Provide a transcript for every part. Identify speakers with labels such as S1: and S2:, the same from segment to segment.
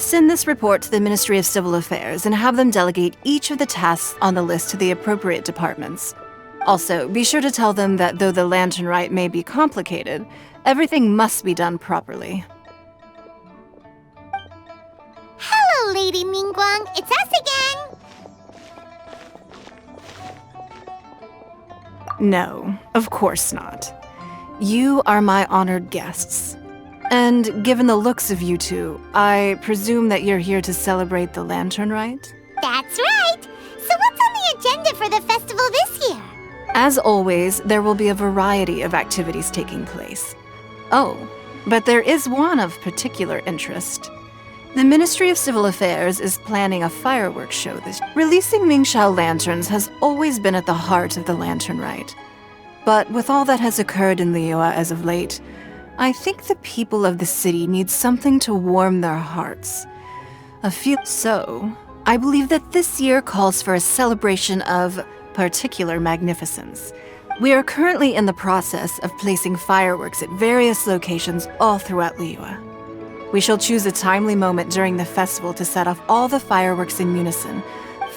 S1: Send this report to the Ministry of Civil Affairs and have them delegate each of the tasks on the list to the appropriate departments. Also, be sure to tell them that though the lantern rite may be complicated, everything must be done properly.
S2: Hello, Lady Ningguang. It's us again.
S1: No, of course not. You are my honored guests. And given the looks of you two, I presume that you're here to celebrate the lantern rite?
S2: That's right. So what's on the agenda for the festival this year?
S1: As always, there will be a variety of activities taking place. Oh, but there is one of particular interest. The Ministry of Civil Affairs is planning a fireworks show this year. Releasing Mingxiao lanterns has always been at the heart of the lantern rite. But with all that has occurred in Liyue as of late, I think the people of the city need something to warm their hearts. So, I believe that this year calls for a celebration of particular magnificence. We are currently in the process of placing fireworks at various locations all throughout Liyue. We shall choose a timely moment during the festival to set off all the fireworks in unison.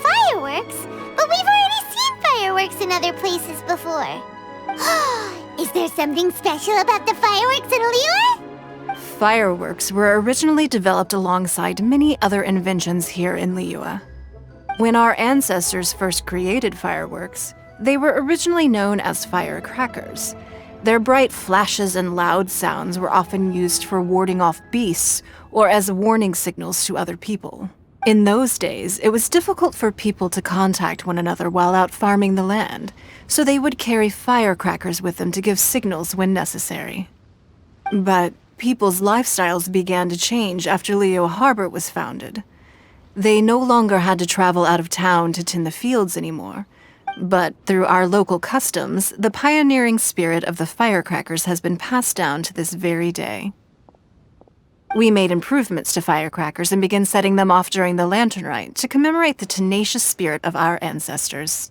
S2: Fireworks? But we've already seen fireworks in other places before. Is there something special about the fireworks in Liyue?
S1: Fireworks were originally developed alongside many other inventions here in Liyue. When our ancestors first created fireworks, they were originally known as firecrackers. Their bright flashes and loud sounds were often used for warding off beasts or as warning signals to other people. In those days, it was difficult for people to contact one another while out farming the land, so they would carry firecrackers with them to give signals when necessary. But people's lifestyles began to change after Liyue Harbor was founded. They no longer had to travel out of town to tend the fields anymore. But through our local customs, the pioneering spirit of the firecrackers has been passed down to this very day. We made improvements to firecrackers and began setting them off during the lantern rite to commemorate the tenacious spirit of our ancestors.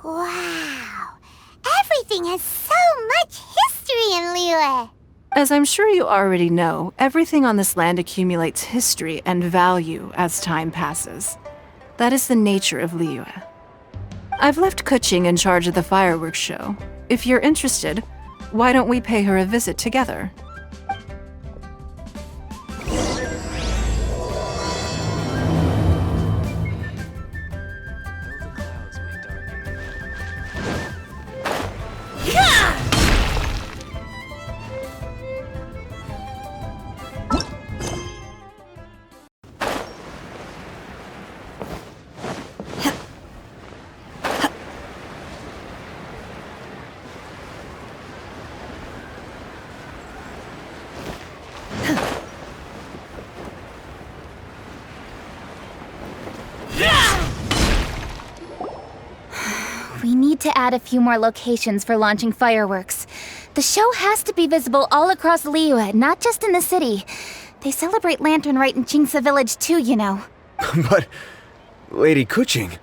S2: Wow! Everything has so much history in Liyue!
S1: As I'm sure you already know, everything on this land accumulates history and value as time passes. That is the nature of Liyue. I've left Keqing in charge of the fireworks show. If you're interested, why don't we pay her a visit together?
S3: We need to add a few more locations for launching fireworks. The show has to be visible all across Liyue, not just in the city. They celebrate Lantern Rite in Qingce Village too, you know.
S4: But, Lady Keqing,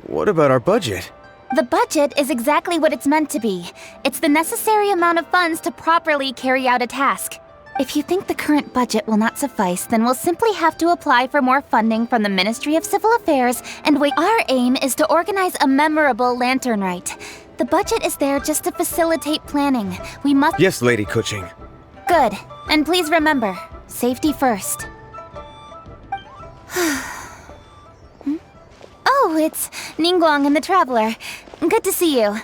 S4: what about our budget?
S3: The budget is exactly what it's meant to be. It's the necessary amount of funds to properly carry out a task. If you think the current budget will not suffice, then we'll simply have to apply for more funding from the Ministry of Civil Affairs and wait. Our aim is to organize a memorable Lantern Rite. The budget is there just to facilitate planning. We must—
S4: Yes, Lady Keqing.
S3: Good. And please remember, safety first. Oh, it's Ningguang and the Traveler. Good to see you.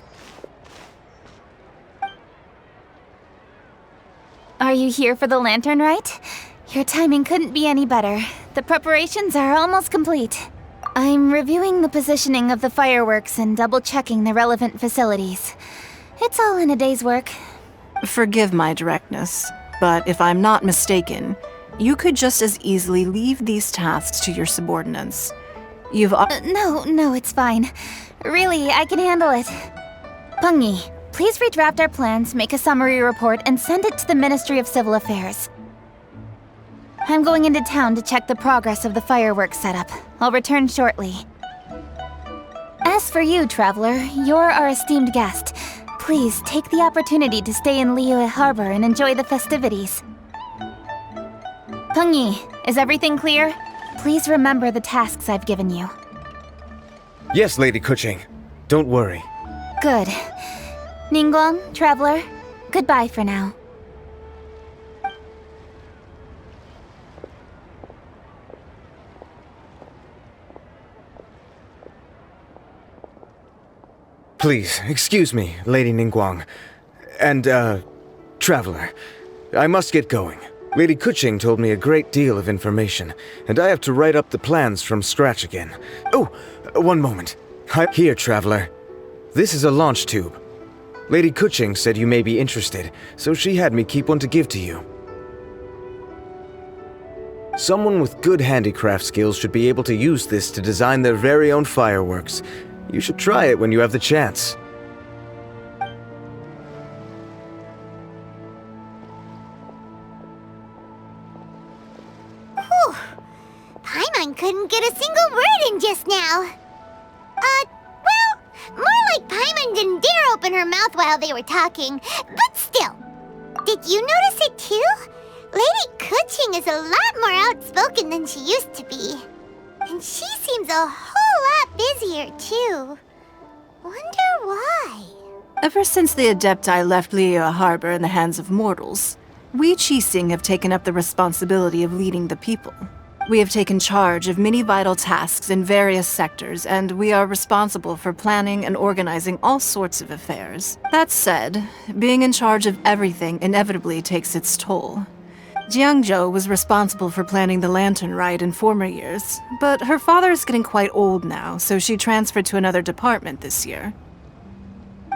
S3: Are you here for the Lantern Rite? Your timing couldn't be any better. The preparations are almost complete. I'm reviewing the positioning of the fireworks and double-checking the relevant facilities. It's all in a day's work.
S1: Forgive my directness, but if I'm not mistaken, you could just as easily leave these tasks to your subordinates. You've—
S3: No, it's fine. Really, I can handle it. Pengyi, please redraft our plans, make a summary report, and send it to the Ministry of Civil Affairs. I'm going into town to check the progress of the fireworks setup. I'll return shortly. As for you, Traveler, you're our esteemed guest. Please take the opportunity to stay in Liyue Harbor and enjoy the festivities. Pengyi, is everything clear? Please remember the tasks I've given you.
S4: Yes, Lady Keqing. Don't worry.
S3: Good. Ningguang, Traveler, goodbye for now.
S4: Please, excuse me, Lady Ningguang. And, Traveler. I must get going. Lady Keqing told me a great deal of information, and I have to write up the plans from scratch again. Oh, one moment. Here, Traveler. This is a launch tube. Lady Keqing said you may be interested, so she had me keep one to give to you. Someone with good handicraft skills should be able to use this to design their very own fireworks. You should try it when you have the chance.
S2: Whew. Paimon couldn't get a single word in just now. Well, more like Paimon didn't dare open her mouth while they were talking, but still. Did you notice it too? Lady Keqing is a lot more outspoken than she used to be. And she seems a whole lot busier too. Wonder why?
S1: Ever since the Adepti left Liyue Harbor in the hands of mortals, we Qixing have taken up the responsibility of leading the people. We have taken charge of many vital tasks in various sectors, and we are responsible for planning and organizing all sorts of affairs. That said, being in charge of everything inevitably takes its toll. Jiangzhou was responsible for planning the Lantern Rite in former years, but her father is getting quite old now, so she transferred to another department this year.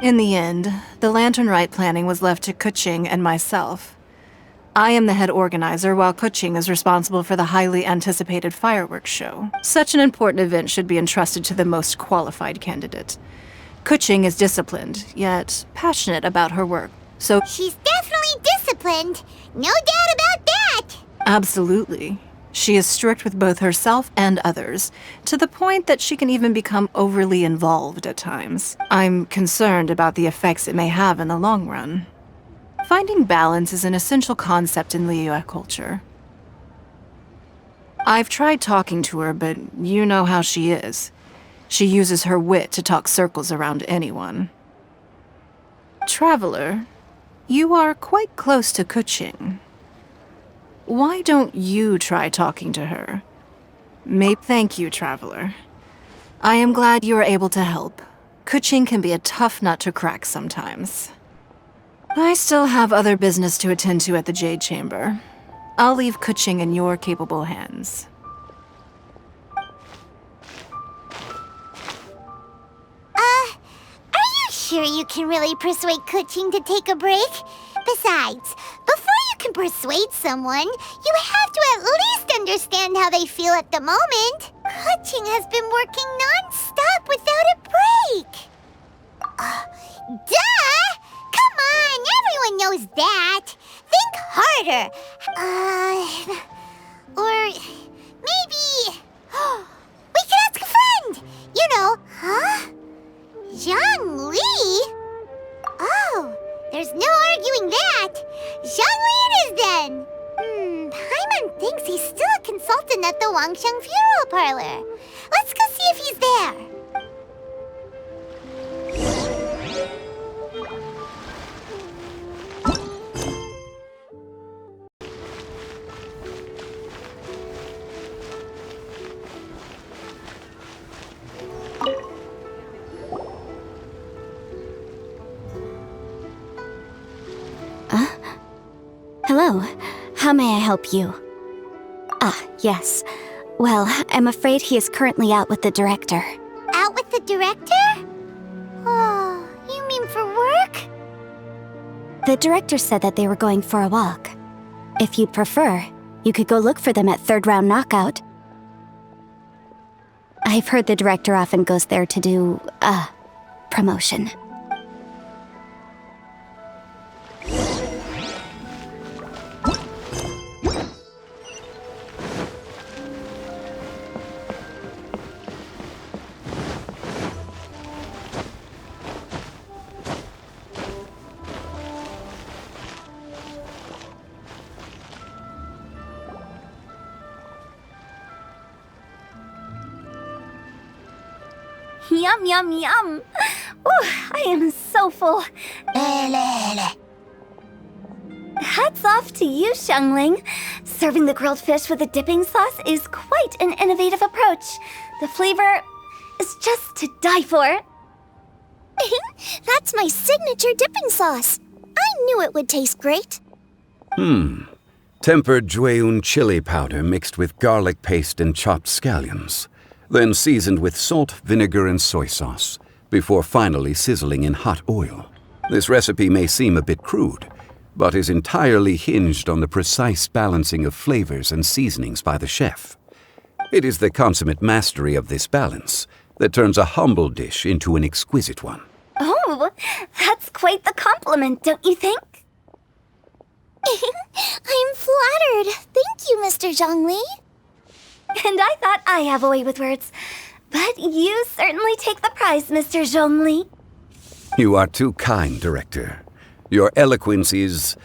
S1: In the end, the Lantern Rite planning was left to Keqing and myself. I am the head organizer, while Keqing is responsible for the highly anticipated fireworks show. Such an important event should be entrusted to the most qualified candidate. Keqing is disciplined, yet passionate about her work, so
S2: She's definitely disciplined. No doubt about that.
S1: absolutely. She is strict with both herself and others, to the point that she can even become overly involved at times. I'm concerned about the effects it may have in the long run. Finding balance is an essential concept in Liyue culture. I've tried talking to her, but you know how she is. She uses her wit to talk circles around anyone. Traveler, you are quite close to Keqing. Why don't you try talking to her? Thank you, Traveler. I am glad you are able to help. Keqing can be a tough nut to crack sometimes. I still have other business to attend to at the Jade Chamber. I'll leave Keqing in your capable hands.
S2: Are you sure you can really persuade Keqing to take a break? Besides, before you can persuade someone, you have to at least understand how they feel at the moment. Keqing has been working non-stop without a break. Duh! Come on, everyone knows that. Think harder. Or maybe we could ask a friend. You know, Zhongli? Oh, there's no arguing that. Zhongli it is then. Paimon thinks he's still a consultant at the Wangsheng Funeral Parlor. Let's go see if he's there.
S5: Hello. How may I help you? Yes. Well, I'm afraid he is currently out with the director.
S2: Out with the director? Oh, you mean for work?
S5: The director said that they were going for a walk. If you'd prefer, you could go look for them at third round knockout. I've heard the director often goes there to do, promotion.
S3: Yum, yum, yum. Ooh, I am so full. Hats off to you, Xiangling. Serving the grilled fish with a dipping sauce is quite an innovative approach. The flavor is just to die for.
S2: That's my signature dipping sauce. I knew it would taste great.
S6: Tempered Jueyun chili powder mixed with garlic paste and chopped scallions, then seasoned with salt, vinegar, and soy sauce, before finally sizzling in hot oil. This recipe may seem a bit crude, but is entirely hinged on the precise balancing of flavors and seasonings by the chef. It is the consummate mastery of this balance that turns a humble dish into an exquisite one.
S3: Oh, that's quite the compliment, don't you think?
S2: I'm flattered. Thank you, Mr. Zhongli.
S3: And I thought I have a way with words. But you certainly take the prize, Mr. Zhongli.
S6: You are too kind, Director. Your eloquence is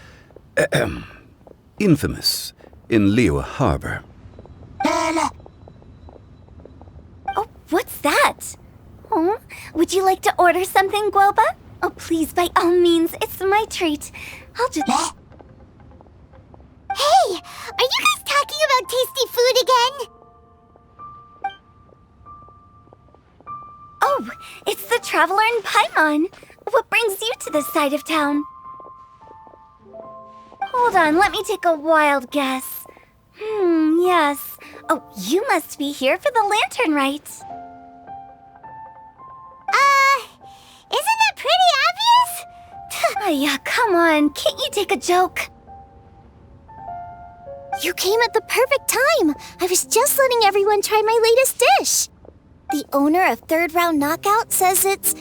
S6: infamous in Liyue Harbor.
S3: Oh, what's that? Oh, would you like to order something, Guoba? Oh, please, by all means, it's my treat. I'll just...
S2: Hey, are you guys talking about tasty food again?
S3: Oh, it's the Traveler in Paimon. What brings you to this side of town? Hold on, let me take a wild guess. Yes. Oh, you must be here for the lantern rite.
S2: Isn't that pretty obvious?
S3: Oh, yeah, come on. Can't you take a joke?
S2: You came at the perfect time. I was just letting everyone try my latest dish. The owner of Third Round Knockout says it's,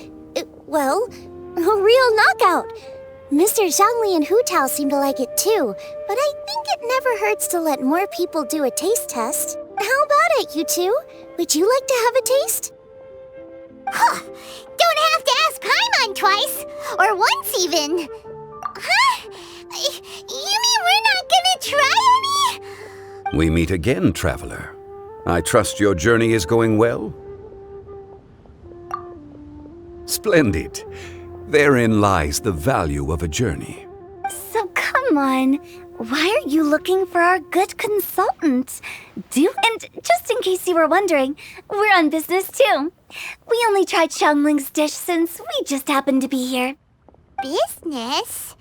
S2: well, a real knockout. Mr. Zhongli and Hutao seem to like it too, but I think it never hurts to let more people do a taste test. How about it, you two? Would you like to have a taste? Huh. Don't have to ask Paimon twice, or once even. Huh? You mean we're not gonna try any?
S6: We meet again, Traveler. I trust your journey is going well? Splendid. Therein lies the value of a journey.
S3: So come on. Why are you looking for our good consultant? And just in case you were wondering, we're on business too. We only tried Xiangling's dish since we just happened to be here.
S2: Business?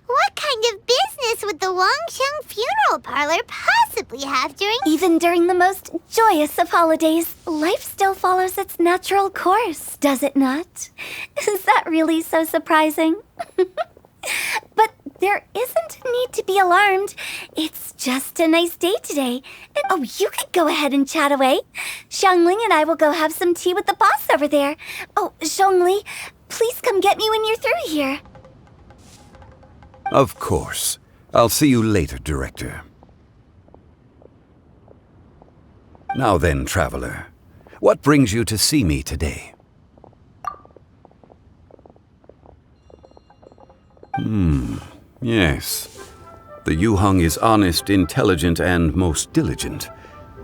S2: What kind of business would the Wangsheng funeral parlor possibly have
S3: Even during the most joyous of holidays, life still follows its natural course, does it not? Is that really so surprising? But there isn't a need to be alarmed. It's just a nice day today. And you could go ahead and chat away. Xiangling and I will go have some tea with the boss over there. Oh, Zhongli, please come get me when you're through here.
S6: Of course. I'll see you later, Director. Now then, Traveler, what brings you to see me today? Yes. The Yuheng is honest, intelligent, and most diligent.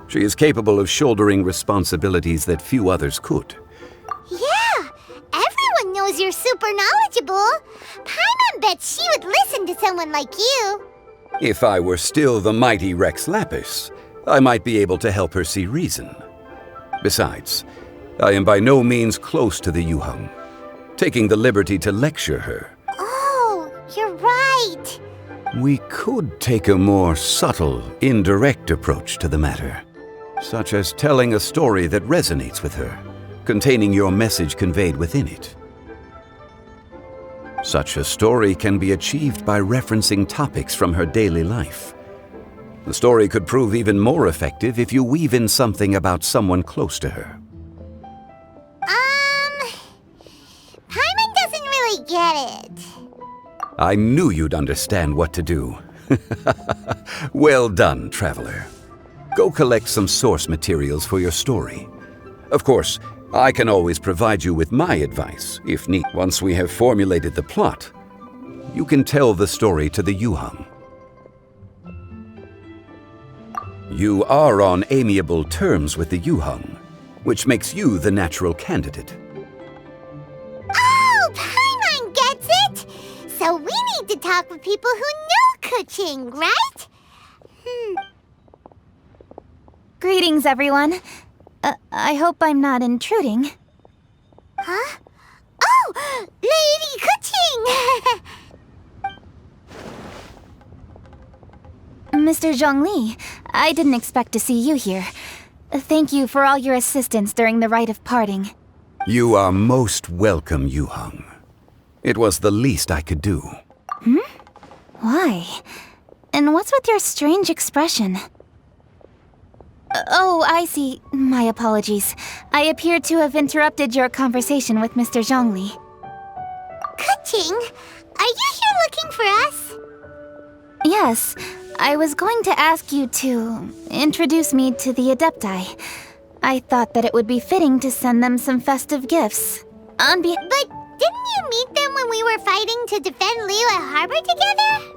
S6: She is capable of shouldering responsibilities that few others could.
S2: Yeah, everyone knows you're super knowledgeable. Paimon bets she would listen to someone like you.
S6: If I were still the mighty Rex Lapis, I might be able to help her see reason. Besides, I am by no means close to the Yuheng, taking the liberty to lecture her.
S2: Oh, you're right.
S6: We could take a more subtle, indirect approach to the matter, such as telling a story that resonates with her, containing your message conveyed within it. Such a story can be achieved by referencing topics from her daily life. The story could prove even more effective if you weave in something about someone close to her.
S2: Paimon doesn't really get it.
S6: I knew you'd understand what to do. Well done, Traveler. Go collect some source materials for your story. Of course, I can always provide you with my advice, if need. Once we have formulated the plot, you can tell the story to the Yuheng. You are on amiable terms with the Yuheng, which makes you the natural candidate.
S2: need to talk with people who know Keqing, right?
S3: Greetings, everyone. I hope I'm not intruding.
S2: Huh? Oh! Lady Keqing!
S3: Mr. Zhongli, I didn't expect to see you here. Thank you for all your assistance during the rite of parting.
S6: You are most welcome, Yuheng. It was the least I could do.
S3: Why? And what's with your strange expression? Oh, I see. My apologies. I appear to have interrupted your conversation with Mr. Zhongli.
S2: Keqing, are you here looking for us?
S3: Yes, I was going to ask you to introduce me to the Adepti. I thought that it would be fitting to send them some festive gifts.
S2: But didn't you meet them when we were fighting to defend Liyue Harbor together?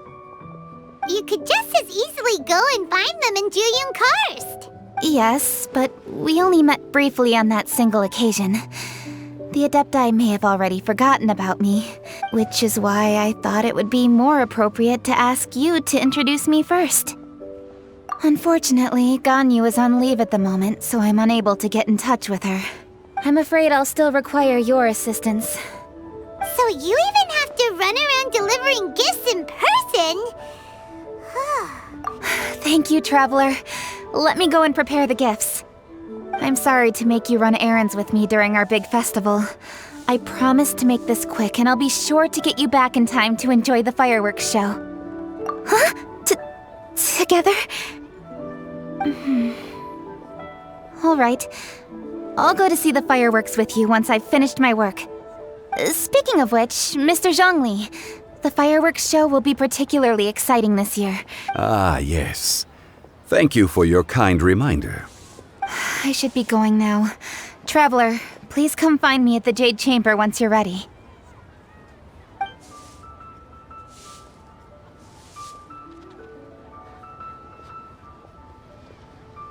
S2: You could just as easily go and find them in Juyun Karst.
S3: Yes, but we only met briefly on that single occasion. The Adepti may have already forgotten about me, which is why I thought it would be more appropriate to ask you to introduce me first. Unfortunately, Ganyu is on leave at the moment, so I'm unable to get in touch with her. I'm afraid I'll still require your assistance.
S2: So you even have to run around delivering gifts in person?
S3: Thank you, Traveler. Let me go and prepare the gifts. I'm sorry to make you run errands with me during our big festival. I promise to make this quick, and I'll be sure to get you back in time to enjoy the fireworks show. Huh? Together? All right. I'll go to see the fireworks with you once I've finished my work. Speaking of which, Mr. Zhongli, the fireworks show will be particularly exciting this year.
S6: Ah, yes. Thank you for your kind reminder.
S3: I should be going now. Traveler, please come find me at the Jade Chamber once you're ready.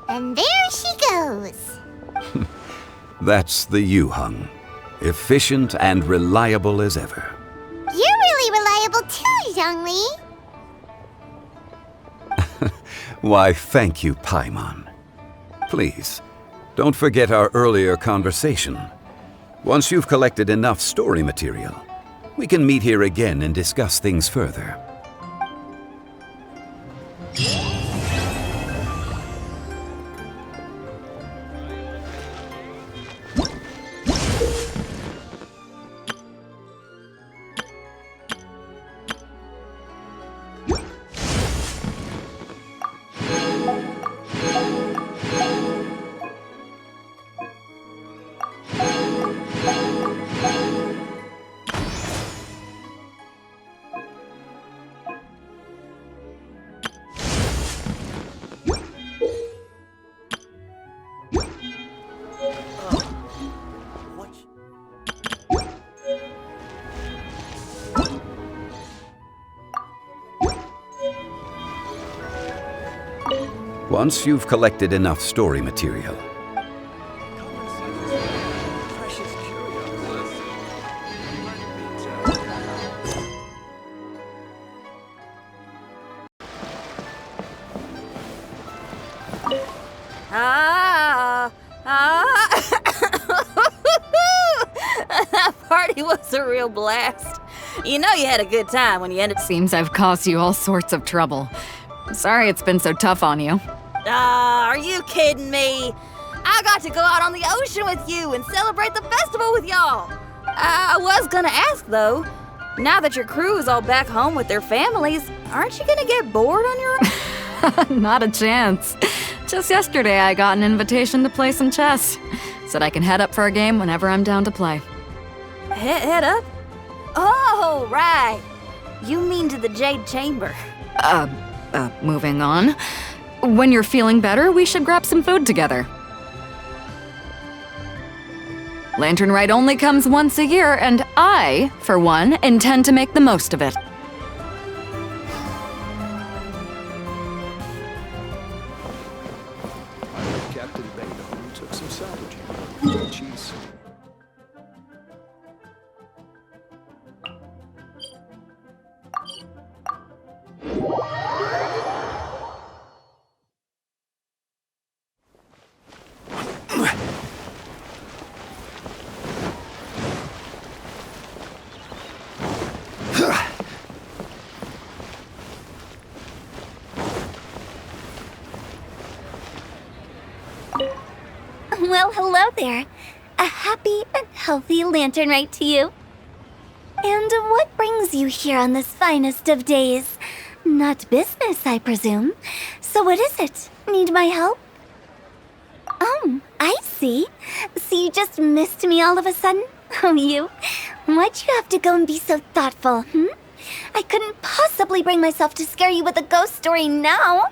S2: And there she goes.
S6: That's the Yuheng. Efficient and reliable as ever.
S2: You're really reliable too, Zhongli.
S6: Why, thank you, Paimon. Please, don't forget our earlier conversation. Once you've collected enough story material, we can meet here again and discuss things further. Once you've collected enough story material,
S7: That party was a real blast. You know you had a good time when you ended.
S1: Seems I've caused you all sorts of trouble. Sorry it's been so tough on you.
S7: Are you kidding me? I got to go out on the ocean with you and celebrate the festival with y'all. I was gonna ask though, now that your crew is all back home with their families, aren't you gonna get bored on your own?
S1: Not a chance. Just yesterday I got an invitation to play some chess. Said I can head up for a game whenever I'm down to play.
S7: Head up? Oh, right. You mean to the Jade Chamber.
S1: Moving on. When you're feeling better, we should grab some food together. Lantern Rite only comes once a year, and I, for one, intend to make the most of it.
S8: Captain Beido took some salvaging. Cheese.
S5: Well, hello there. A happy and healthy lantern rite to you. And what brings you here on this finest of days? Not business, I presume. So what is it? Need my help? Oh, I see. So you just missed me all of a sudden? Oh, you? Why'd you have to go and be so thoughtful, I couldn't possibly bring myself to scare you with a ghost story now.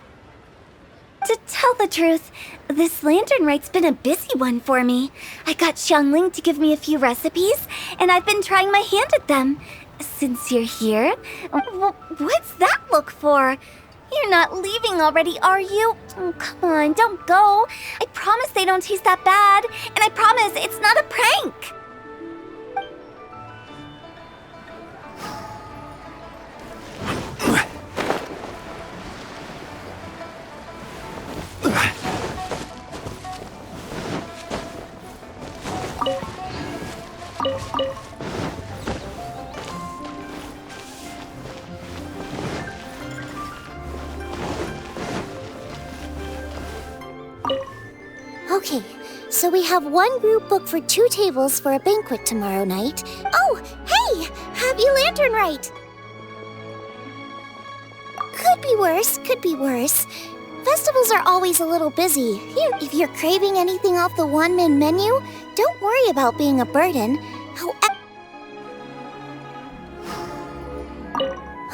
S5: To tell the truth, this lantern rite's been a busy one for me. I got Xiangling to give me a few recipes, and I've been trying my hand at them. Since you're here, what's that look for? You're not leaving already, are you? Oh, come on, don't go. I promise they don't taste that bad, and I promise it's not a prank.
S2: Okay, so we have one group booked for 2 tables for a banquet tomorrow night. Oh, hey! Happy Lantern Rite! Could be worse, could be worse. Festivals are always a little busy. Here, if you're craving anything off the one-man menu, don't worry about being a burden.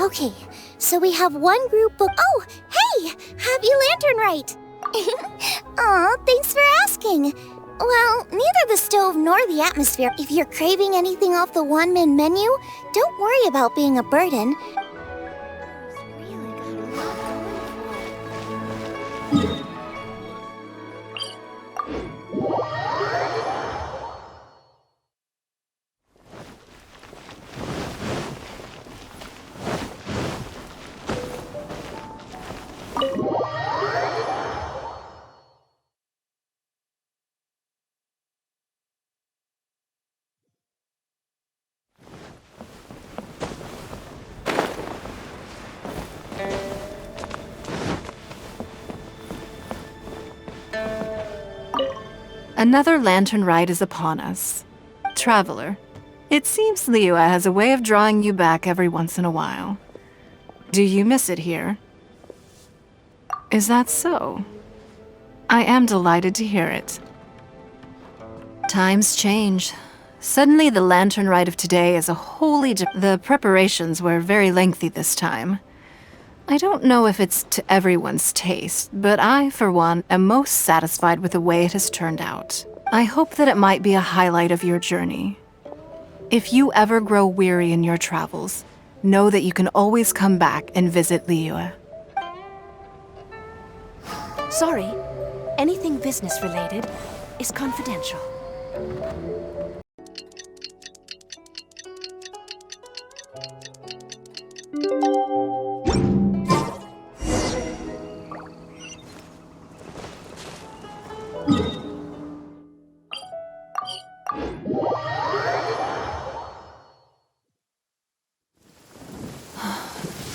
S2: Okay, so we have one group booked. Oh, hey! Happy Lantern Rite! Aw, thanks for asking. Well, neither the stove nor the atmosphere. If you're craving anything off the one-man menu, don't worry about being a burden.
S1: Another lantern rite is upon us. Traveler, it seems Liyue has a way of drawing you back every once in a while. Do you miss it here? Is that so? I am delighted to hear it. Times change. Suddenly the lantern rite of today is a wholly The preparations were very lengthy this time. I don't know if it's to everyone's taste, but I, for one, am most satisfied with the way it has turned out. I hope that it might be a highlight of your journey. If you ever grow weary in your travels, know that you can always come back and visit Liyue.
S9: Sorry, anything business-related is confidential.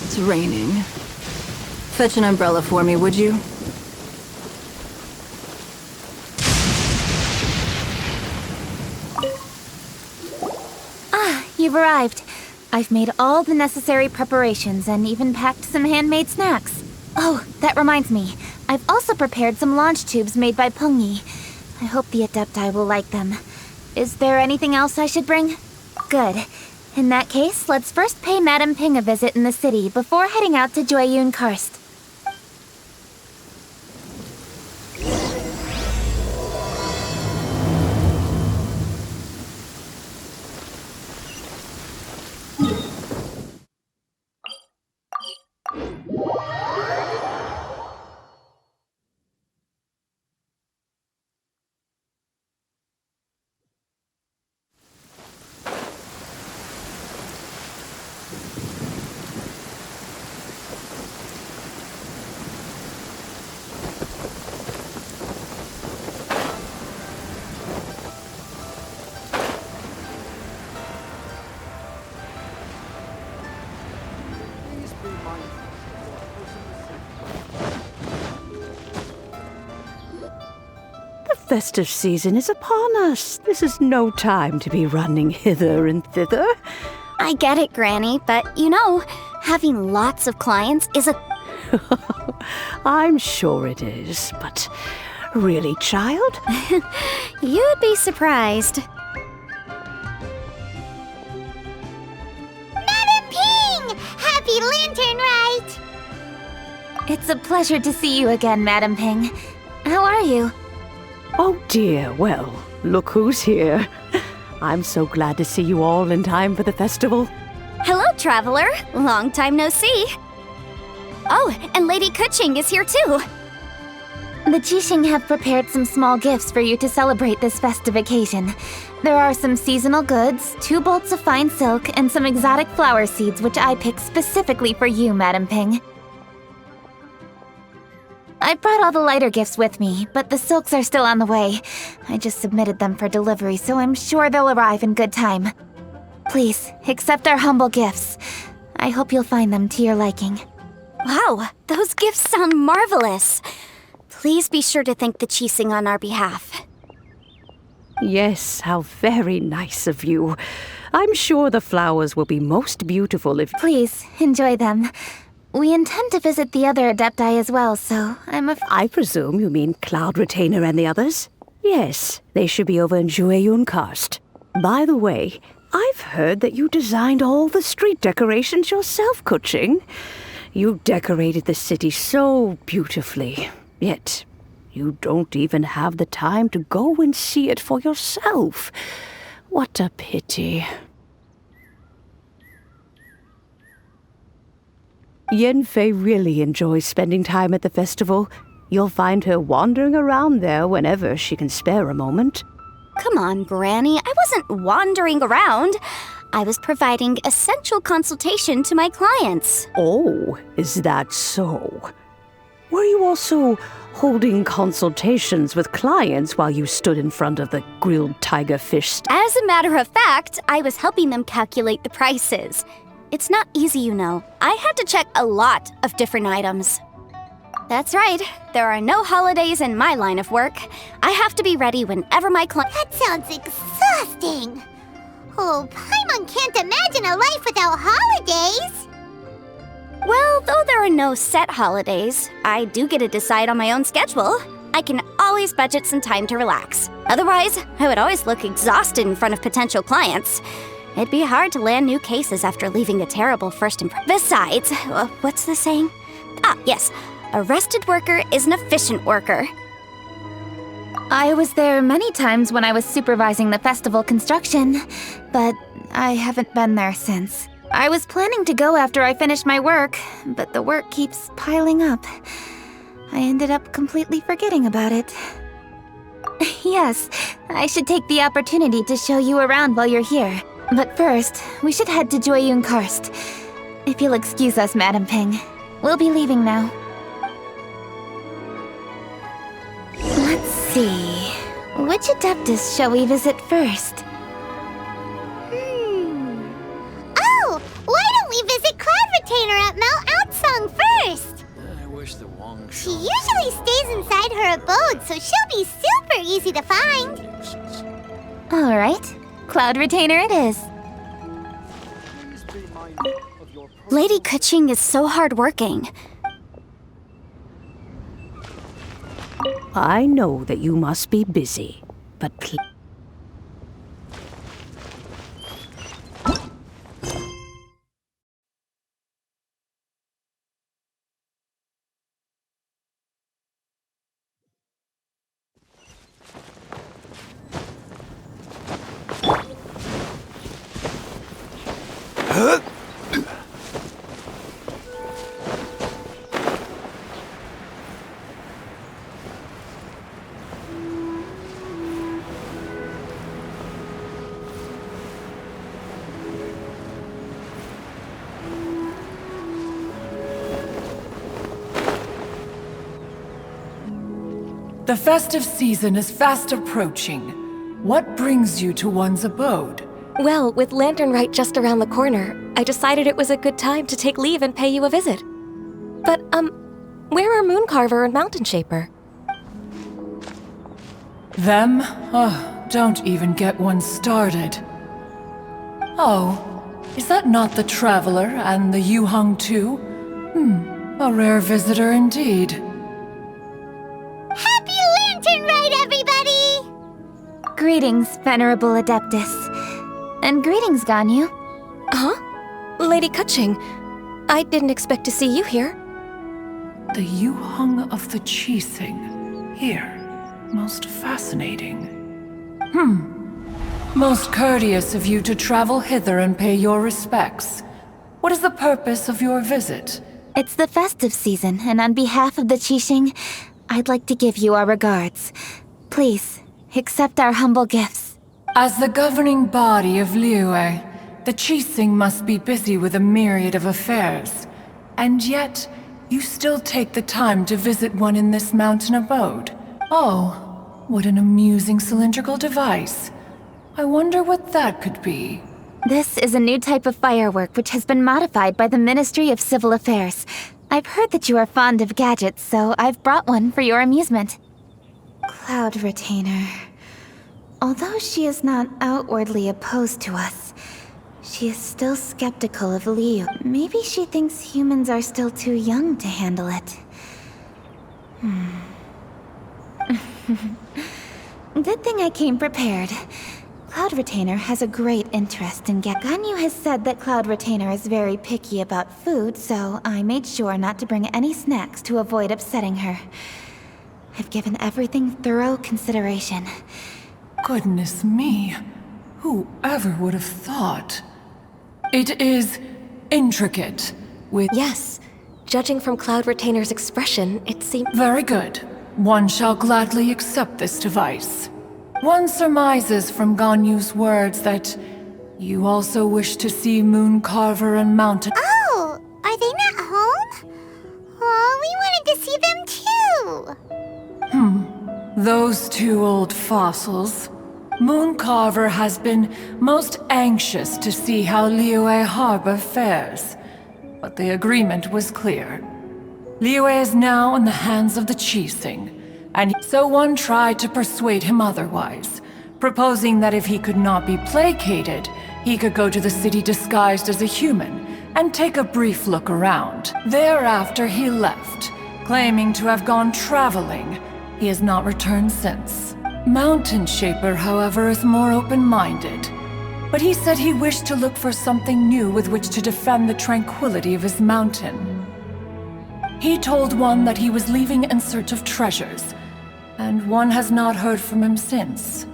S1: It's raining. Fetch an umbrella for me, would you?
S3: Ah, you've arrived. I've made all the necessary preparations and even packed some handmade snacks. Oh, that reminds me. I've also prepared some launch tubes made by Pengyi. I hope the Adepti will like them. Is there anything else I should bring? Good. In that case, let's first pay Madame Ping a visit in the city before heading out to Jueyun Karst.
S10: festive season is upon us. This is no time to be running hither and thither.
S5: I get it, Granny, but you know, having lots of clients is a...
S10: I'm sure it is, but really, child?
S5: You'd be surprised.
S2: Madam Ping! Happy Lantern Rite!
S3: It's a pleasure to see you again, Madam Ping. How are you?
S10: Oh dear, well, look who's here. I'm so glad to see you all in time for the festival.
S5: Hello, traveler. Long time no see. Oh, and Lady Keqing is here too.
S3: The Qixing have prepared some small gifts for you to celebrate this festive occasion. There are some seasonal goods, 2 bolts of fine silk, and some exotic flower seeds which I picked specifically for you, Madam Ping. I brought all the lighter gifts with me, but the silks are still on the way. I just submitted them for delivery, so I'm sure they'll arrive in good time. Please, accept our humble gifts. I hope you'll find them to your liking.
S5: Wow, those gifts sound marvelous. Please be sure to thank the Qixing on our behalf.
S10: Yes, how very nice of you. I'm sure the flowers will be most beautiful if...
S3: Please, enjoy them. We intend to visit the other Adepti as well, so
S10: I presume you mean Cloud Retainer and the others? Yes, they should be over in Jueyun Karst. By the way, I've heard that you designed all the street decorations yourself, Keqing. You decorated the city so beautifully, yet you don't even have the time to go and see it for yourself. What a pity. Yanfei really enjoys spending time at the festival. You'll find her wandering around there whenever she can spare a moment.
S5: Come on, Granny. I wasn't wandering around. I was providing essential consultation to my clients.
S10: Oh, is that so? Were you also holding consultations with clients while you stood in front of the grilled tiger fish
S5: As a matter of fact, I was helping them calculate the prices. It's not easy, you know. I had to check a lot of different items. That's right. There are no holidays in my line of work. I have to be ready whenever my client...
S2: That sounds exhausting. Oh, Paimon can't imagine a life without holidays.
S5: Well, though there are no set holidays, I do get to decide on my own schedule. I can always budget some time to relax. Otherwise, I would always look exhausted in front of potential clients. It'd be hard to land new cases after leaving a terrible first impression. Besides, what's the saying? Ah, yes. A rested worker is an efficient worker.
S3: I was there many times when I was supervising the festival construction, but I haven't been there since. I was planning to go after I finished my work, but the work keeps piling up. I ended up completely forgetting about it. Yes, I should take the opportunity to show you around while you're here. But first, we should head to Jueyun Karst. If you'll excuse us, Madam Ping. We'll be leaving now. Let's see. Which Adeptus shall we visit first?
S2: Oh, why don't we visit Cloud Retainer at Mount Outsong first?
S8: I wish the Wang
S2: She usually stays inside her abode, so she'll be super easy to find.
S3: All right. Cloud Retainer it is.
S5: Lady Keqing is so hardworking.
S10: I know that you must be busy, but please...
S11: The festive season is fast approaching. What brings you to one's abode?
S9: Well, with Lantern Rite just around the corner, I decided it was a good time to take leave and pay you a visit. But, where are Mooncarver and Mountain Shaper?
S11: Them? Oh, don't even get one started. Oh, is that not the Traveler and the Yuheng too? A rare visitor indeed.
S2: Happy Lantern Rite, everybody!
S3: Greetings, Venerable Adeptus. And greetings, Ganyu.
S9: Huh? Lady Keqing, I didn't expect to see you here.
S11: The Yuheng of the Qixing. Here. Most fascinating. Most courteous of you to travel hither and pay your respects. What is the purpose of your visit?
S3: It's the festive season, and on behalf of the Qixing, I'd like to give you our regards. Please, accept our humble gifts.
S11: As the governing body of Liyue, the Qixing must be busy with a myriad of affairs. And yet, you still take the time to visit one in this mountain abode. Oh, what an amusing cylindrical device. I wonder what that could be.
S3: This is a new type of firework which has been modified by the Ministry of Civil Affairs. I've heard that you are fond of gadgets, so I've brought one for your amusement. Cloud Retainer. Although she is not outwardly opposed to us, she is still skeptical of Liu. Maybe she thinks humans are still too young to handle it. Good thing I came prepared. Cloud Retainer has a great interest in Ganyu has said that Cloud Retainer is very picky about food, so I made sure not to bring any snacks to avoid upsetting her. I've given everything thorough consideration.
S11: Goodness me. Whoever would have thought? It is intricate with...
S9: Yes. Judging from Cloud Retainer's expression, it seems...
S11: Very good. One shall gladly accept this device. One surmises from Ganyu's words that you also wish to see Moon Carver and Mountain...
S2: Oh, are they not home? Oh, we wanted to see them too.
S11: Those two old fossils. Moon Carver has been most anxious to see how Liyue Harbor fares. But the agreement was clear. Liyue is now in the hands of the Qixing, and so one tried to persuade him otherwise, proposing that if he could not be placated, he could go to the city disguised as a human and take a brief look around. Thereafter he left, claiming to have gone traveling. He has not returned since. Mountain Shaper, however, is more open-minded. But he said he wished to look for something new with which to defend the tranquility of his mountain. He told one that he was leaving in search of treasures, and one has not heard from him since.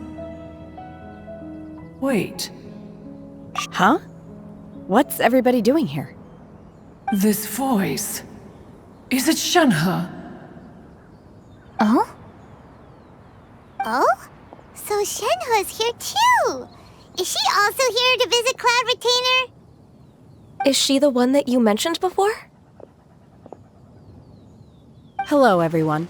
S11: Wait.
S12: Huh? What's everybody doing here?
S11: This voice... Is it Shenhe?
S3: Oh?
S2: Oh? So Shenhe's here too! Is she also here to visit Cloud Retainer?
S9: Is she the one that you mentioned before?
S12: Hello, everyone.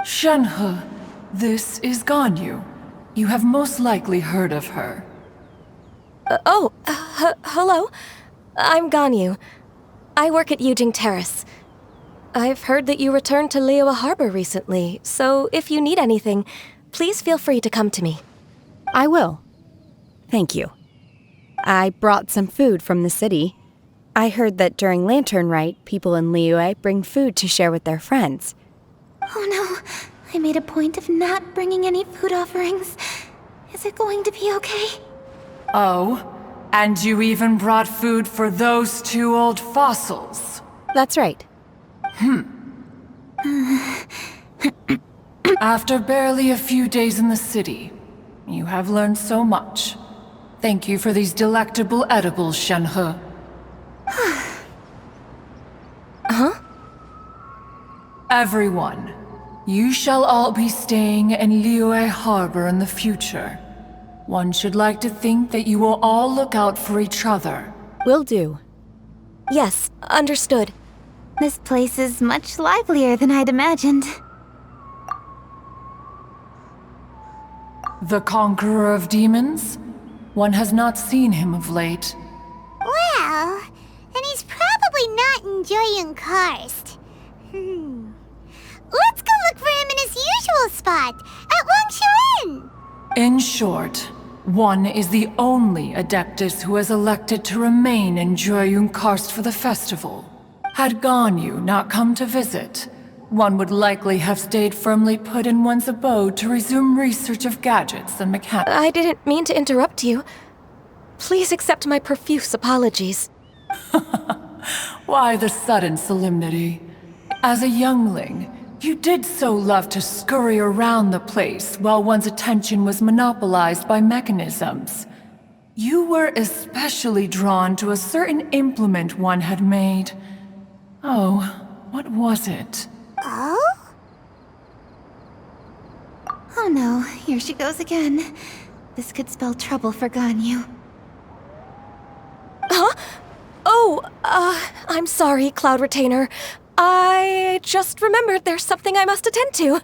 S11: Shenhe, this is Ganyu. You have most likely heard of her.
S9: Hello. I'm Ganyu. I work at Yujing Terrace. I've heard that you returned to Liyue Harbor recently, so if you need anything, please feel free to come to me.
S12: I will. Thank you. I brought some food from the city. I heard that during Lantern Rite, people in Liyue bring food to share with their friends.
S3: Oh no, I made a point of not bringing any food offerings. Is it going to be okay?
S11: Oh, and you even brought food for those two old fossils.
S12: That's right.
S11: After barely a few days in the city, you have learned so much. Thank you for these delectable edibles, Shenhe.
S9: Huh?
S11: Everyone, you shall all be staying in Liyue Harbor in the future. One should like to think that you will all look out for each other.
S12: Will do.
S9: Yes, understood.
S3: This place is much livelier than I'd imagined.
S11: The Conqueror of Demons? One has not seen him of late.
S2: Well, then he's probably not enjoying Karst. Let's go festival spot at Wangshuin.
S11: In short, one is the only Adeptus who has elected to remain in Jueyun Karst for the festival. Had Ganyu not come to visit, one would likely have stayed firmly put in one's abode to resume research of gadgets and mechanics.
S9: I didn't mean to interrupt you. Please accept my profuse apologies.
S11: Why the sudden solemnity? As a youngling, you did so love to scurry around the place while one's attention was monopolized by mechanisms. You were especially drawn to a certain implement one had made. Oh, what was it?
S2: Oh?
S3: Oh no, here she goes again. This could spell trouble for Ganyu.
S9: Huh? Oh, I'm sorry, Cloud Retainer. I just remembered there's something I must attend to.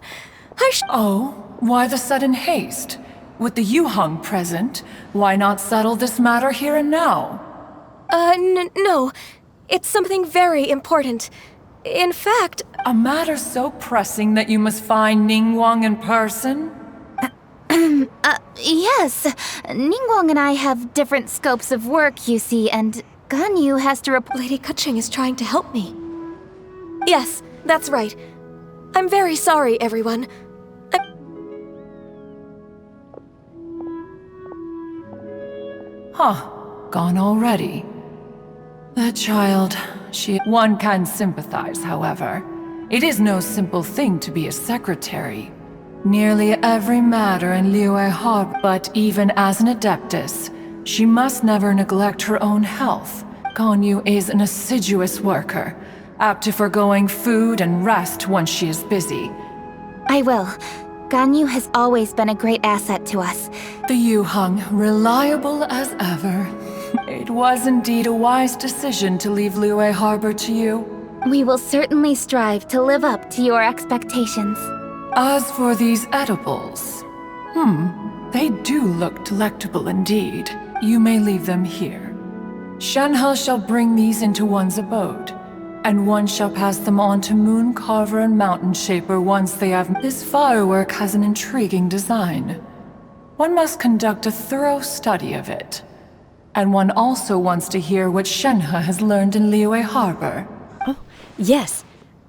S11: Oh, why the sudden haste? With the Yuheng present, why not settle this matter here and now?
S9: No. It's something very important. In fact...
S11: A matter so pressing that you must find Ningguang in person?
S3: Yes. Ningguang and I have different scopes of work, you see, and Ganyu has to
S9: Lady Keqing is trying to help me. Yes, that's right. I'm very sorry, everyone.
S11: Huh. Gone already. The child, One can sympathize, however. It is no simple thing to be a secretary. Nearly every matter in Liyue Harbor, but even as an Adeptus, she must never neglect her own health. Ganyu is an assiduous worker, apt to foregoing food and rest once she is busy.
S3: I will. Ganyu has always been a great asset to us.
S11: The Yuheng, reliable as ever. It was indeed a wise decision to leave Liyue Harbor to you.
S3: We will certainly strive to live up to your expectations.
S11: As for these edibles, they do look delectable indeed. You may leave them here. Shenhe shall bring these into one's abode, and one shall pass them on to Moon Carver and Mountain Shaper once they have... This firework has an intriguing design. One must conduct a thorough study of it. And one also wants to hear what Shenhe has learned in Liyue Harbor.
S12: Oh, yes.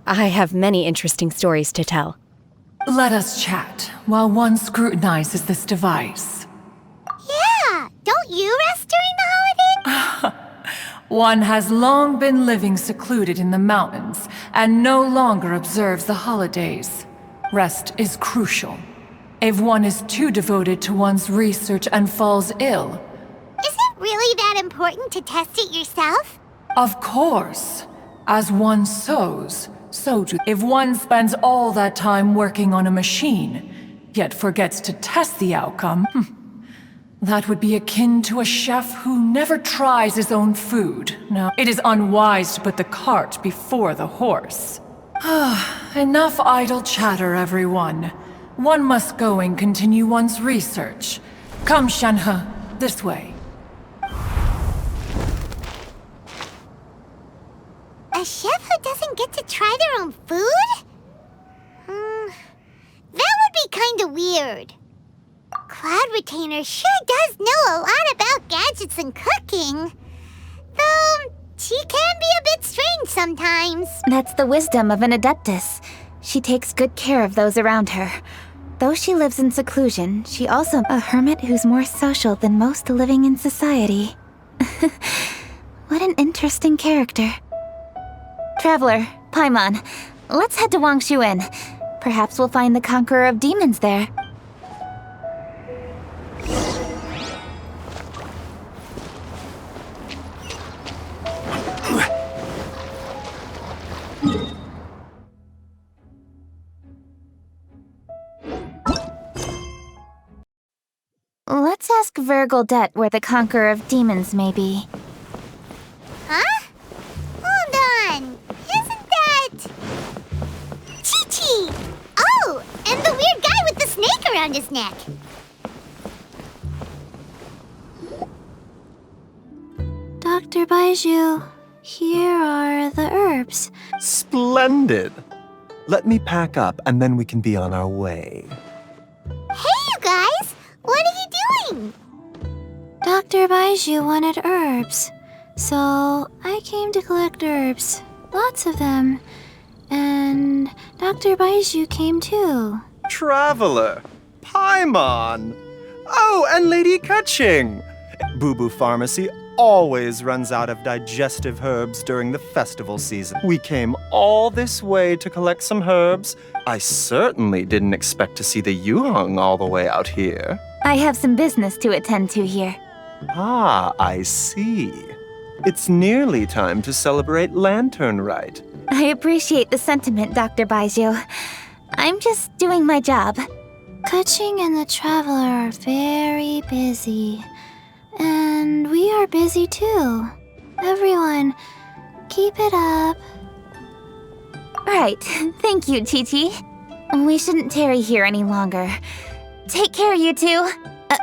S12: I have many interesting stories to tell.
S11: Let us chat while one scrutinizes this device.
S2: Yeah, don't you rest during the holidays?
S11: One has long been living secluded in the mountains and no longer observes the holidays. Rest is crucial. If one is too devoted to one's research and falls ill...
S2: Is it really that important to test it yourself?
S11: Of course. As one sows, so do... If one spends all that time working on a machine, yet forgets to test the outcome, that would be akin to a chef who never tries his own food. Now, it is unwise to put the cart before the horse. Enough idle chatter, everyone. One must go and continue one's research. Come, Shenhe, this way.
S2: A chef who doesn't get to try their own food? That would be kinda weird. Cloud Retainer sure does know a lot about gadgets and cooking. Though, she can be a bit strange sometimes.
S3: That's the wisdom of an Adeptus. She takes good care of those around her. Though she lives in seclusion, she also a hermit who's more social than most living in society. What an interesting character. Traveler, Paimon, let's head to Wangshuin. Perhaps we'll find the Conqueror of Demons there. Let's ask Vergildet where the Conqueror of Demons may be.
S2: Huh? Hold on. Isn't that... Qiqi! Oh, and the weird guy with the snake around his neck.
S5: Dr. Baizhu, here are the herbs.
S8: Splendid!
S13: let me pack up and then we can be on our way.
S2: Hey, you guys! What are you doing?
S5: Dr. Baizhu wanted herbs, so I came to collect herbs. Lots of them. And Dr. Baizhu came too.
S13: Traveler! Paimon! Oh, and Lady Keqing! Boo Boo Pharmacy always runs out of digestive herbs during the festival season. We came all this way to collect some herbs. I certainly didn't expect to see the Yuheng all the way out here.
S3: I have some business to attend to here.
S13: Ah, I see. It's nearly time to celebrate Lantern Rite.
S3: I appreciate the sentiment, Dr. Baizhu. I'm just doing my job.
S5: Keqing and the Traveler are very busy. And we are busy too. Everyone, keep it up.
S3: Right. Thank you, Qiqi. We shouldn't tarry here any longer. Take care, you two.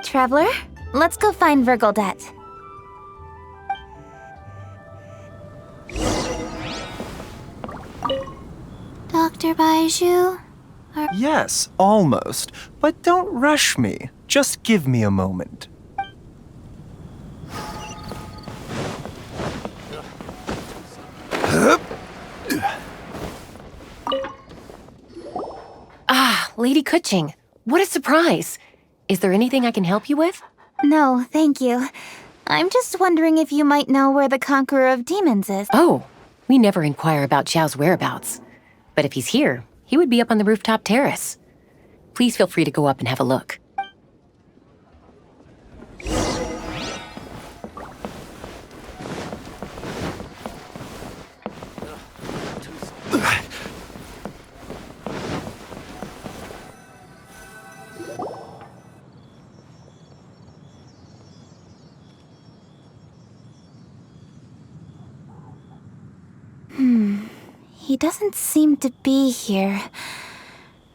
S3: Traveler, let's go find Virgildet.
S5: Dr. Baizhu?
S13: Yes, almost. But don't rush me. Just give me a moment.
S9: Ah, Lady Keqing. What a surprise. Is there anything I can help you with?
S3: No, thank you. I'm just wondering if you might know where the Conqueror of Demons is.
S9: Oh, we never inquire about Xiao's whereabouts. But if he's here, he would be up on the rooftop terrace. Please feel free to go up and have a look.
S3: He doesn't seem to be here.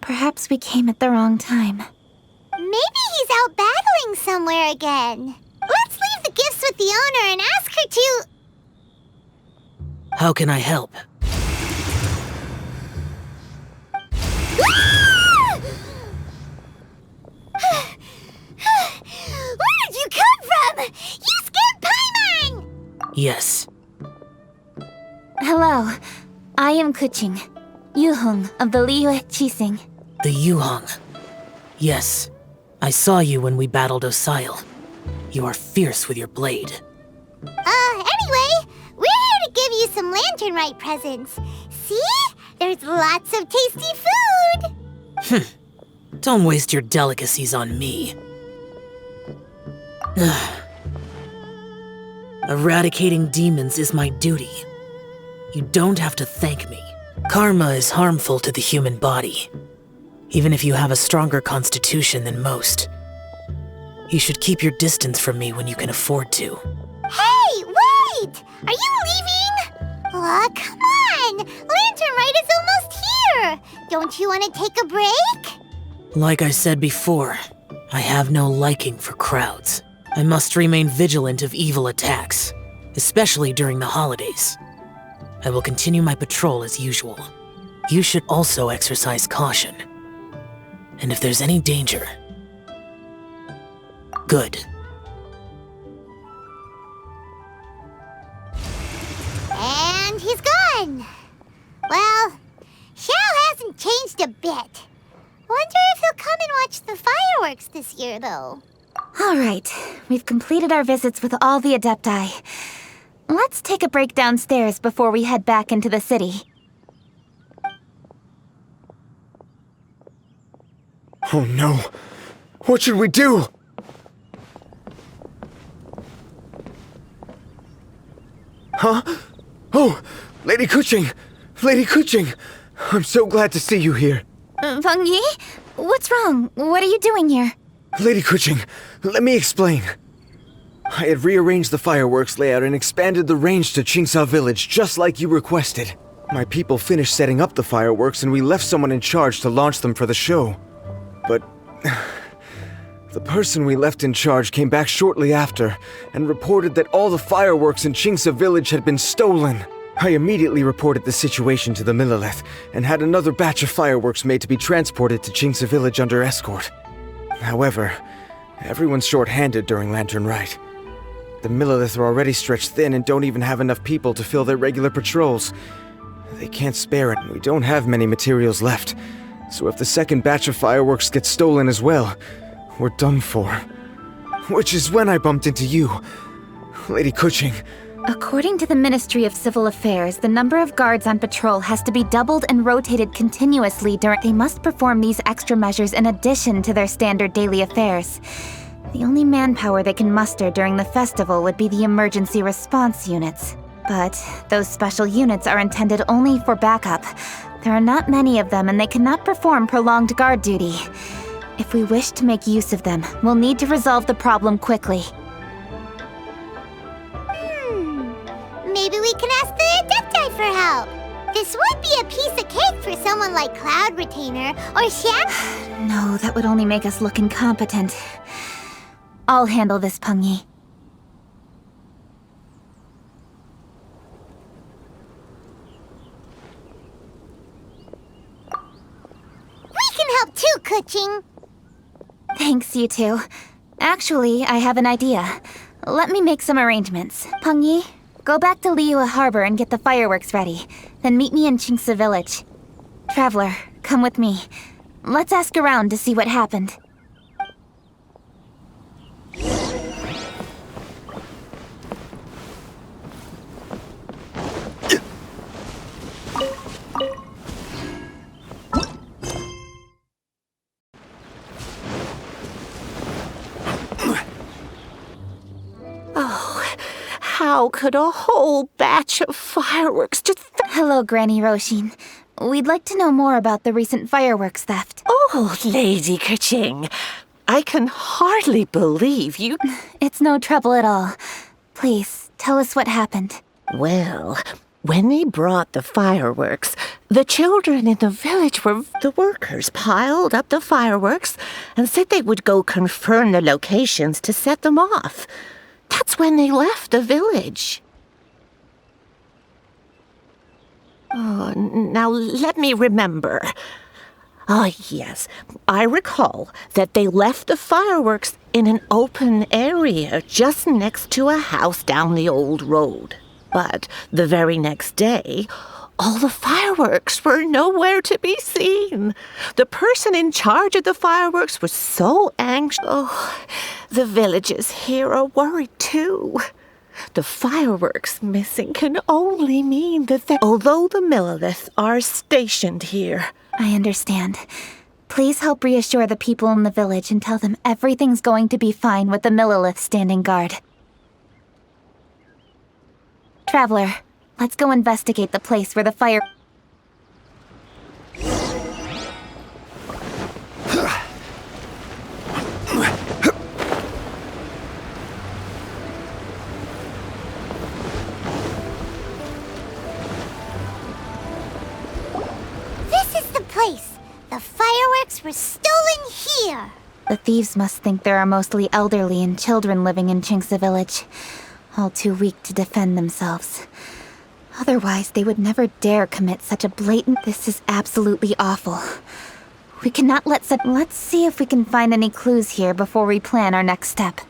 S3: Perhaps we came at the wrong time.
S2: Maybe he's out battling somewhere again. Let's leave the gifts with the owner and ask her to...
S14: How can I help?
S2: Where did you come from? You scared Paimon!
S14: Yes.
S3: Hello. I am Keqing, Yuheng of the Liyue Qixing.
S14: The Yuheng. Yes. I saw you when we battled Osail. You are fierce with your blade.
S2: Anyway, we're here to give you some Lantern Rite presents. See? There's lots of tasty food!
S14: Don't waste your delicacies on me. Eradicating demons is my duty. You don't have to thank me. Karma is harmful to the human body, even if you have a stronger constitution than most. You should keep your distance from me when you can afford to.
S2: Hey, wait! Are you leaving? Oh, come on! Lantern Rite is almost here! Don't you want to take a break?
S14: Like I said before, I have no liking for crowds. I must remain vigilant of evil attacks, especially during the holidays. I will continue my patrol as usual. You should also exercise caution. And if there's any danger... Good.
S2: And he's gone! Well, Xiao hasn't changed a bit. Wonder if he'll come and watch the fireworks this year, though.
S3: All right. We've completed our visits with all the Adepti. Let's take a break downstairs before we head back into the city.
S4: Oh no! What should we do? Huh? Oh! Lady Keqing! Lady Keqing! I'm so glad to see you here.
S3: Feng Yi? What's wrong? What are you doing here?
S4: Lady Keqing, let me explain. I had rearranged the fireworks layout and expanded the range to Qingsa Village just like you requested. My people finished setting up the fireworks and we left someone in charge to launch them for the show. But the person we left in charge came back shortly after and reported that all the fireworks in Qingsa Village had been stolen. I immediately reported the situation to the Millelith and had another batch of fireworks made to be transported to Qingci village under escort. However, everyone's short-handed during Lantern Rite. The Millelith are already stretched thin and don't even have enough people to fill their regular patrols. They can't spare it, and we don't have many materials left. So if the second batch of fireworks gets stolen as well, we're done for. Which is when I bumped into you, Lady Keqing.
S3: According to the Ministry of Civil Affairs, the number of guards on patrol has to be doubled and rotated continuously during— They must perform these extra measures in addition to their standard daily affairs. The only manpower they can muster during the festival would be the emergency response units. But those special units are intended only for backup. There are not many of them, and they cannot perform prolonged guard duty. If we wish to make use of them, we'll need to resolve the problem quickly.
S2: Maybe we can ask the Adepti for help. This would be a piece of cake for someone like Cloud Retainer or Xiao.
S3: No, that would only make us look incompetent. I'll handle this, Pengyi.
S2: We can help too, Keqing.
S3: Thanks, you two. Actually, I have an idea. Let me make some arrangements. Pengyi, go back to Liyue Harbor and get the fireworks ready. Then meet me in Qingci village. Traveler, come with me. Let's ask around to see what happened.
S10: How could a whole batch of fireworks just—
S3: Hello, Granny Roshin. We'd like to know more about the recent fireworks theft.
S10: Oh, Lady Keqing, I can hardly believe you—
S3: It's no trouble at all. Please, tell us what happened.
S10: Well, when they brought the fireworks, the children in the village were— The workers piled up the fireworks and said they would go confirm the locations to set them off. That's when they left the village. Oh, now let me remember. Ah, yes, I recall that they left the fireworks in an open area just next to a house down the old road. But the very next day, all the fireworks were nowhere to be seen. The person in charge of the fireworks was so anxious. Oh, the villagers here are worried too. The fireworks missing can only mean that although the Millelith are stationed here.
S3: I understand. Please help reassure the people in the village and tell them everything's going to be fine with the Millelith standing guard. Traveler, let's go investigate the place where the fire—
S2: This is the place. The fireworks were stolen here.
S3: The thieves must think there are mostly elderly and children living in Qingci village, all too weak to defend themselves. Otherwise, they would never dare commit such a blatant— This is absolutely awful. We cannot let such— Let's see if we can find any clues here before we plan our next step.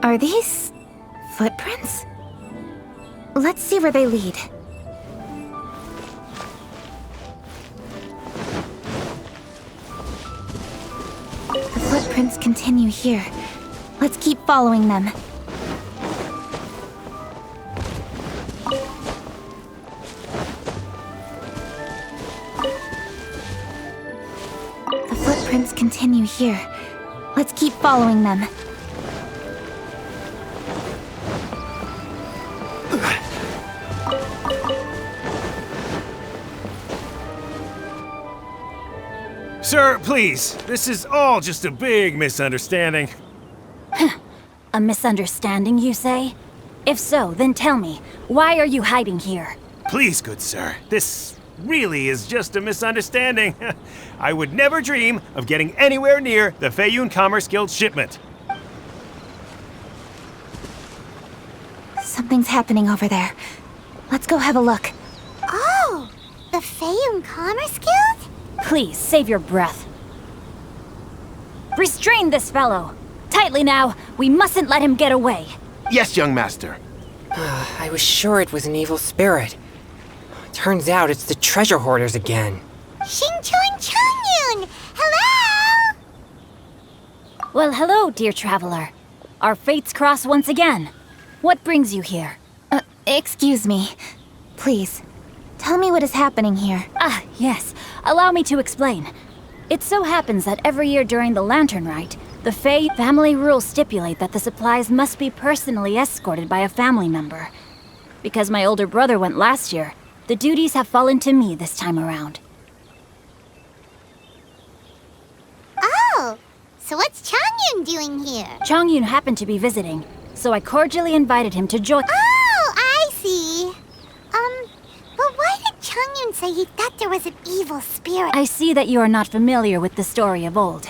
S3: Are these footprints? Let's see where they lead. The footprints continue here. Let's keep following them. The footprints continue here. Let's keep following them.
S15: Sir, please. This is all just a big misunderstanding.
S5: A misunderstanding, you say?
S3: If so, then tell me, why are you hiding here?
S15: Please, good sir, this really is just a misunderstanding. I would never dream of getting anywhere near the Feiyun Commerce Guild shipment.
S3: Something's happening over there. Let's go have a look.
S2: Oh, the Feiyun Commerce Guild?
S3: Please, save your breath. Restrain this fellow! Tightly now, we mustn't let him get away.
S16: Yes, young master.
S17: I was sure it was an evil spirit. Turns out it's the treasure hoarders again.
S2: Xingqiu and Chongyun! Hello!
S3: Well, hello, dear traveler. Our fates cross once again. What brings you here? Excuse me. Please, tell me what is happening here. Ah, yes. Allow me to explain. It so happens that every year during the Lantern Rite, the Fey family rules stipulate that the supplies must be personally escorted by a family member. Because my older brother went last year, the duties have fallen to me this time around.
S2: Oh, so what's Chongyun doing here?
S3: Chongyun happened to be visiting, so I cordially invited him to join.
S2: Oh, I see. But why did Chongyun say he thought there was an evil spirit?
S3: I see that you are not familiar with the story of old.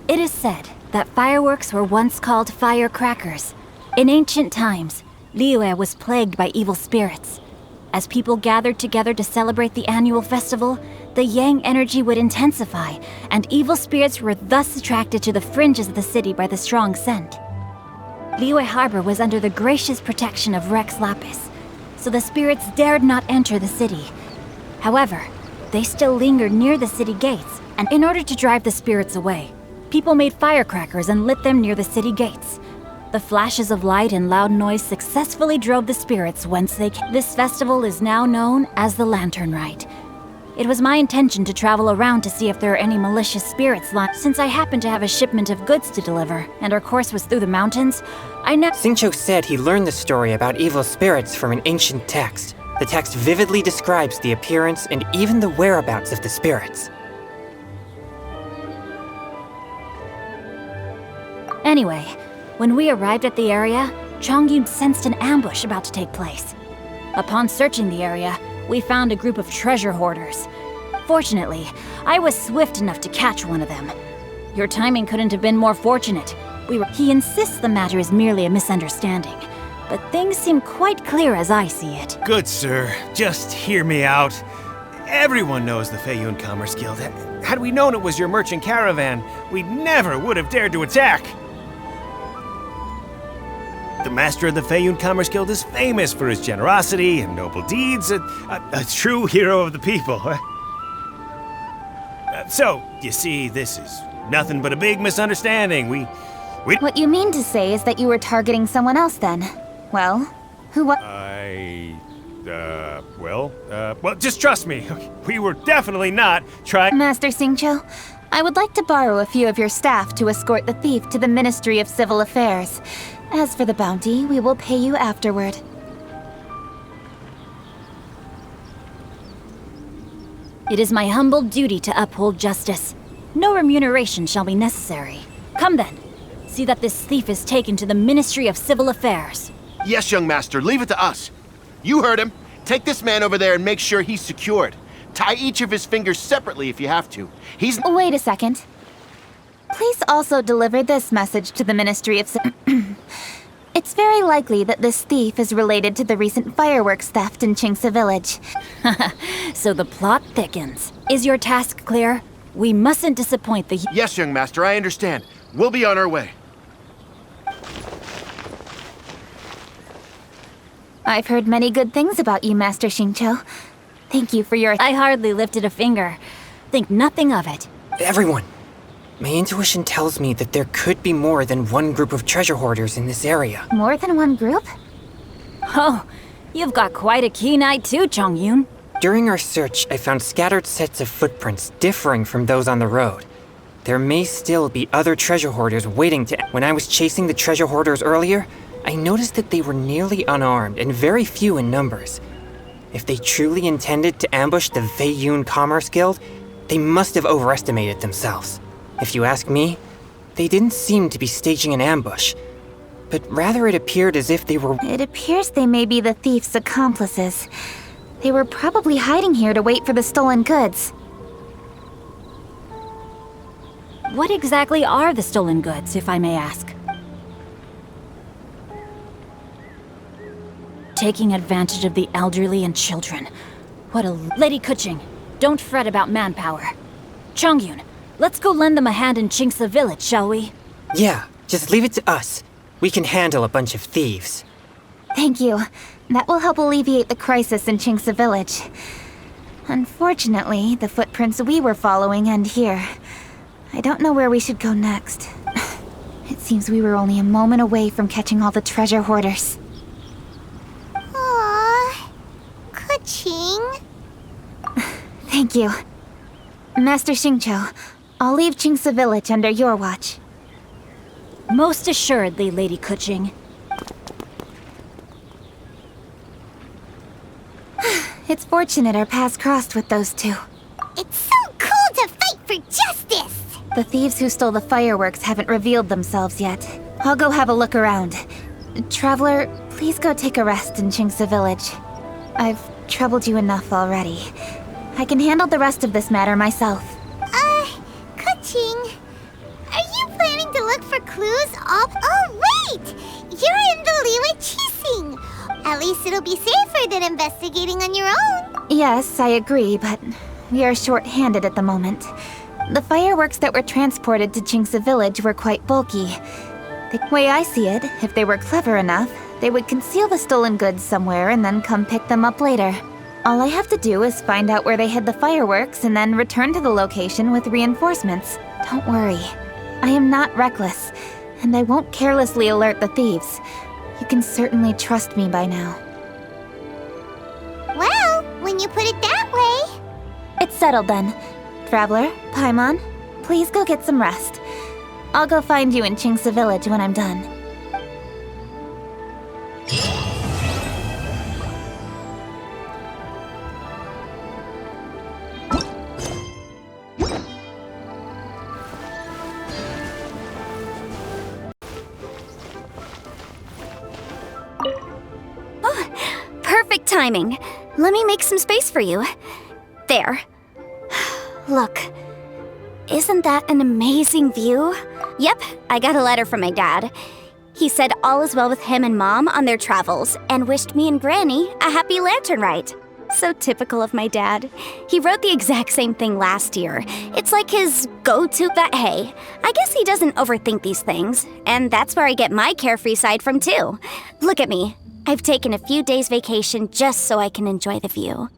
S3: It is said that fireworks were once called firecrackers. In ancient times, Liyue was plagued by evil spirits. As people gathered together to celebrate the annual festival, the yang energy would intensify, and evil spirits were thus attracted to the fringes of the city by the strong scent. Liyue Harbor was under the gracious protection of Rex Lapis, so the spirits dared not enter the city. However, they still lingered near the city gates, and in order to drive the spirits away, people made firecrackers and lit them near the city gates. The flashes of light and loud noise successfully drove the spirits whence they came. This festival is now known as the Lantern Rite. It was my intention to travel around to see if there are any malicious spirits left. Since I happened to have a shipment of goods to deliver, and our course was through the mountains, I never—
S17: Xingqiu said he learned the story about evil spirits from an ancient text. The text vividly describes the appearance and even the whereabouts of the spirits.
S3: Anyway, when we arrived at the area, Chongyun sensed an ambush about to take place. Upon searching the area, we found a group of treasure hoarders. Fortunately, I was swift enough to catch one of them. Your timing couldn't have been more fortunate. He insists the matter is merely a misunderstanding, but things seem quite clear as I see it.
S15: Good sir, just hear me out. Everyone knows the Feiyun Commerce Guild. Had we known it was your merchant caravan, we never would have dared to attack. The master of the Feiyun Commerce Guild is famous for his generosity and noble deeds, a true hero of the people. So, you see, this is nothing but a big misunderstanding. We...
S3: What you mean to say is that you were targeting someone else then? Well, who was—
S15: well, just trust me. We were definitely not trying—
S3: Master Xingqiu, I would like to borrow a few of your staff to escort the thief to the Ministry of Civil Affairs. As for the bounty, we will pay you afterward. It is my humble duty to uphold justice. No remuneration shall be necessary. Come then, see that this thief is taken to the Ministry of Civil Affairs.
S16: Yes, young master, leave it to us. You heard him. Take this man over there and make sure he's secured. Tie each of his fingers separately if you have to.
S3: Wait a second. Please also deliver this message to the Ministry of It's very likely that this thief is related to the recent fireworks theft in Qingci village. So the plot thickens. Is your task clear? We mustn't disappoint the—
S16: Yes, young master, I understand. We'll be on our way.
S3: I've heard many good things about you, Master Xingqiu. Thank you for your— I hardly lifted a finger. Think nothing of it.
S17: Everyone, my intuition tells me that there could be more than one group of treasure hoarders in this area.
S3: More than one group? Oh, you've got quite a keen eye too, Chongyun.
S17: During our search, I found scattered sets of footprints differing from those on the road. There may still be other treasure hoarders waiting to— When I was chasing the treasure hoarders earlier, I noticed that they were nearly unarmed and very few in numbers. If they truly intended to ambush the Feiyun Commerce Guild, they must have overestimated themselves. If you ask me, they didn't seem to be staging an ambush. but rather it appeared as if they were...
S3: It appears they may be the thief's accomplices. They were probably hiding here to wait for the stolen goods.
S18: What exactly are the stolen goods, if I may ask? Taking advantage of the elderly and children. What a... Lady Keqing, don't fret about manpower. Chongyun, let's go lend them a hand in Qingce village, shall we?
S17: Yeah, just leave it to us. We can handle a bunch of thieves.
S3: Thank you. That will help alleviate the crisis in Qingce village. Unfortunately, the footprints we were following end here. I don't know where we should go next. It seems we were only a moment away from catching all the treasure hoarders.
S2: Aww. Keqing.
S3: Thank you. Master Xingqiu, I'll leave Qingce village under your watch.
S18: Most assuredly, Lady Keqing.
S3: It's fortunate our paths crossed with those two.
S2: It's so cool to fight for justice!
S3: The thieves who stole the fireworks haven't revealed themselves yet. I'll go have a look around. Traveler, please go take a rest in Qingce village. I've troubled you enough already. I can handle the rest of this matter myself.
S2: Keqing, are you planning to look for clues all... Oh, wait! You're in the Liyue Qixing! At least it'll be safer than investigating on your own.
S3: Yes, I agree, but we are short-handed at the moment. The fireworks that were transported to Qingce village were quite bulky. The way I see it, if they were clever enough, they would conceal the stolen goods somewhere and then come pick them up later. All I have to do is find out where they hid the fireworks and then return to the location with reinforcements. Don't worry. I am not reckless, and I won't carelessly alert the thieves. You can certainly trust me by now.
S2: Well, when you put it that way...
S3: It's settled then. Traveler, Paimon, please go get some rest. I'll go find you in Qingce village when I'm done.
S5: Perfect timing. Let me make some space for you. There. Look. Isn't that an amazing view? Yep, I got a letter from my dad. He said all is well with him and Mom on their travels and wished me and Granny a happy lantern ride. So typical of my dad. He wrote the exact same thing last year. It's like his go-to, but hey, I guess he doesn't overthink these things, and that's where I get my carefree side from too. Look at me. I've taken a few days vacation just so I can enjoy the view.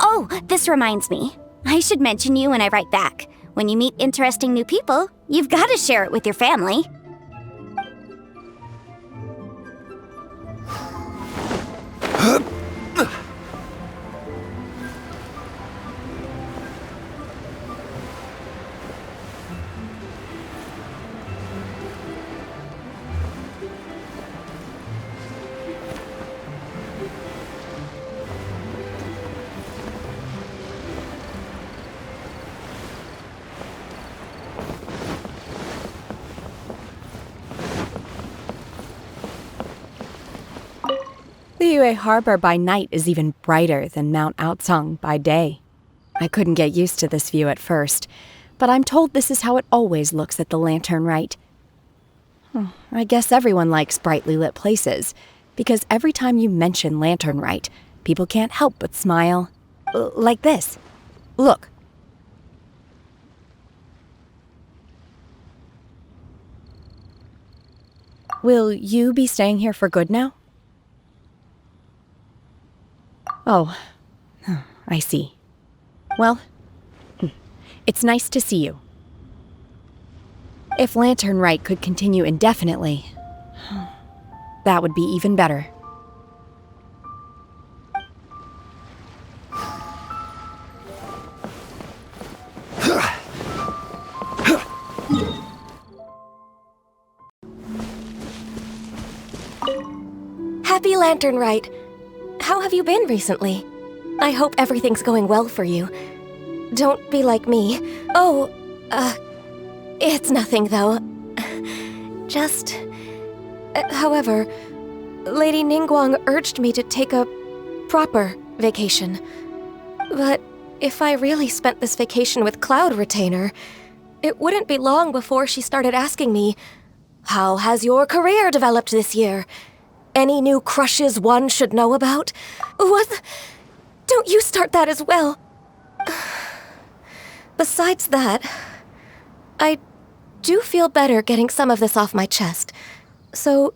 S5: Oh, this reminds me. I should mention you when I write back. When you meet interesting new people, you've got to share it with your family.
S12: Liyue Harbor by night is even brighter than Mount Aocang by day. I couldn't get used to this view at first, but I'm told this is how it always looks at the Lantern Rite. I guess everyone likes brightly lit places, because every time you mention Lantern Rite, people can't help but smile. Like this. Look. Will you be staying here for good now? Oh, I see. Well, it's nice to see you. If Lantern Rite could continue indefinitely, that would be even better.
S9: Happy Lantern Rite. How have you been recently? I hope everything's going well for you. Don't be like me. Oh, it's nothing though. However, Lady Ningguang urged me to take a proper vacation. But if I really spent this vacation with Cloud Retainer, it wouldn't be long before she started asking me, "How has your career developed this year? Any new crushes one should know about?" What? Don't you start that as well. Besides that, I do feel better getting some of this off my chest. So,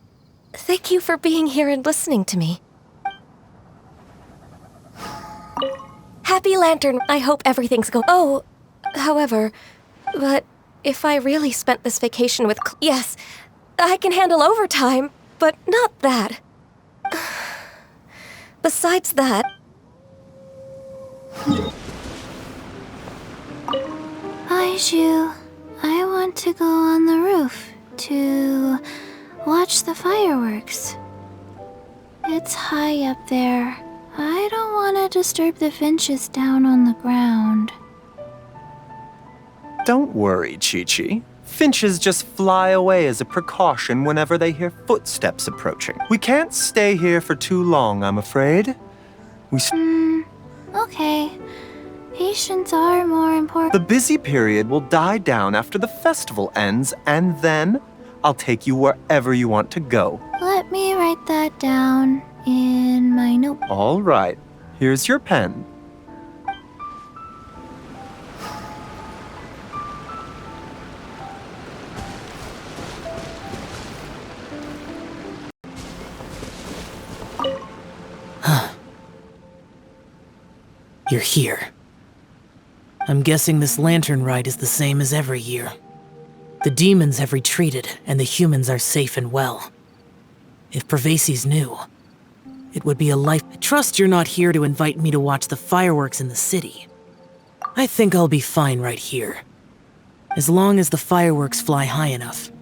S9: thank you for being here and listening to me. Happy Lantern. I hope everything's Oh, however, but if I really spent this vacation with yes, I can handle overtime, but not that. Besides that...
S2: Baizhu, I want to go on the roof to watch the fireworks. It's high up there. I don't want to disturb the finches down on the ground.
S13: Don't worry, Qiqi. Finches just fly away as a precaution whenever they hear footsteps approaching. We can't stay here for too long, I'm afraid.
S2: Okay. Patients are more important.
S13: The busy period will die down after the festival ends, and then I'll take you wherever you want to go.
S2: Let me write that down in my notebook.
S13: All right. Here's your pen.
S14: You're here. I'm guessing this lantern rite is the same as every year. The demons have retreated, and the humans are safe and well. If Pervases knew, it would be a life... I trust you're not here to invite me to watch the fireworks in the city. I think I'll be fine right here. As long as the fireworks fly high enough,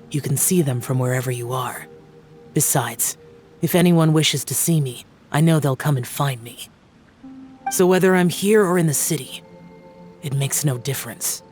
S14: you can see them from wherever you are. Besides, if anyone wishes to see me, I know they'll come and find me. So whether I'm here or in the city, it makes no difference.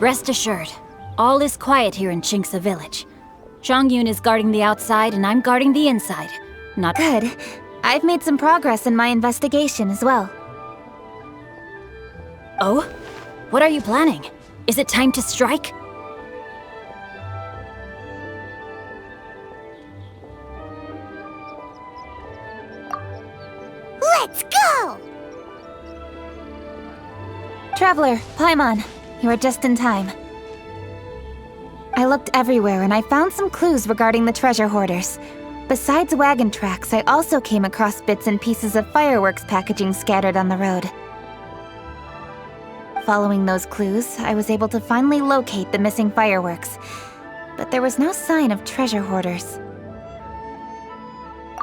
S18: Rest assured, all is quiet here in Xingqiu village. Chongyun is guarding the outside and I'm guarding the inside. Not
S3: good. I've made some progress in my investigation as well.
S18: Oh? What are you planning? Is it time to strike?
S2: Let's go!
S3: Traveler, Paimon, you are just in time. I looked everywhere and I found some clues regarding the treasure hoarders. Besides wagon tracks, I also came across bits and pieces of fireworks packaging scattered on the road. Following those clues, I was able to finally locate the missing fireworks, but there was no sign of treasure hoarders.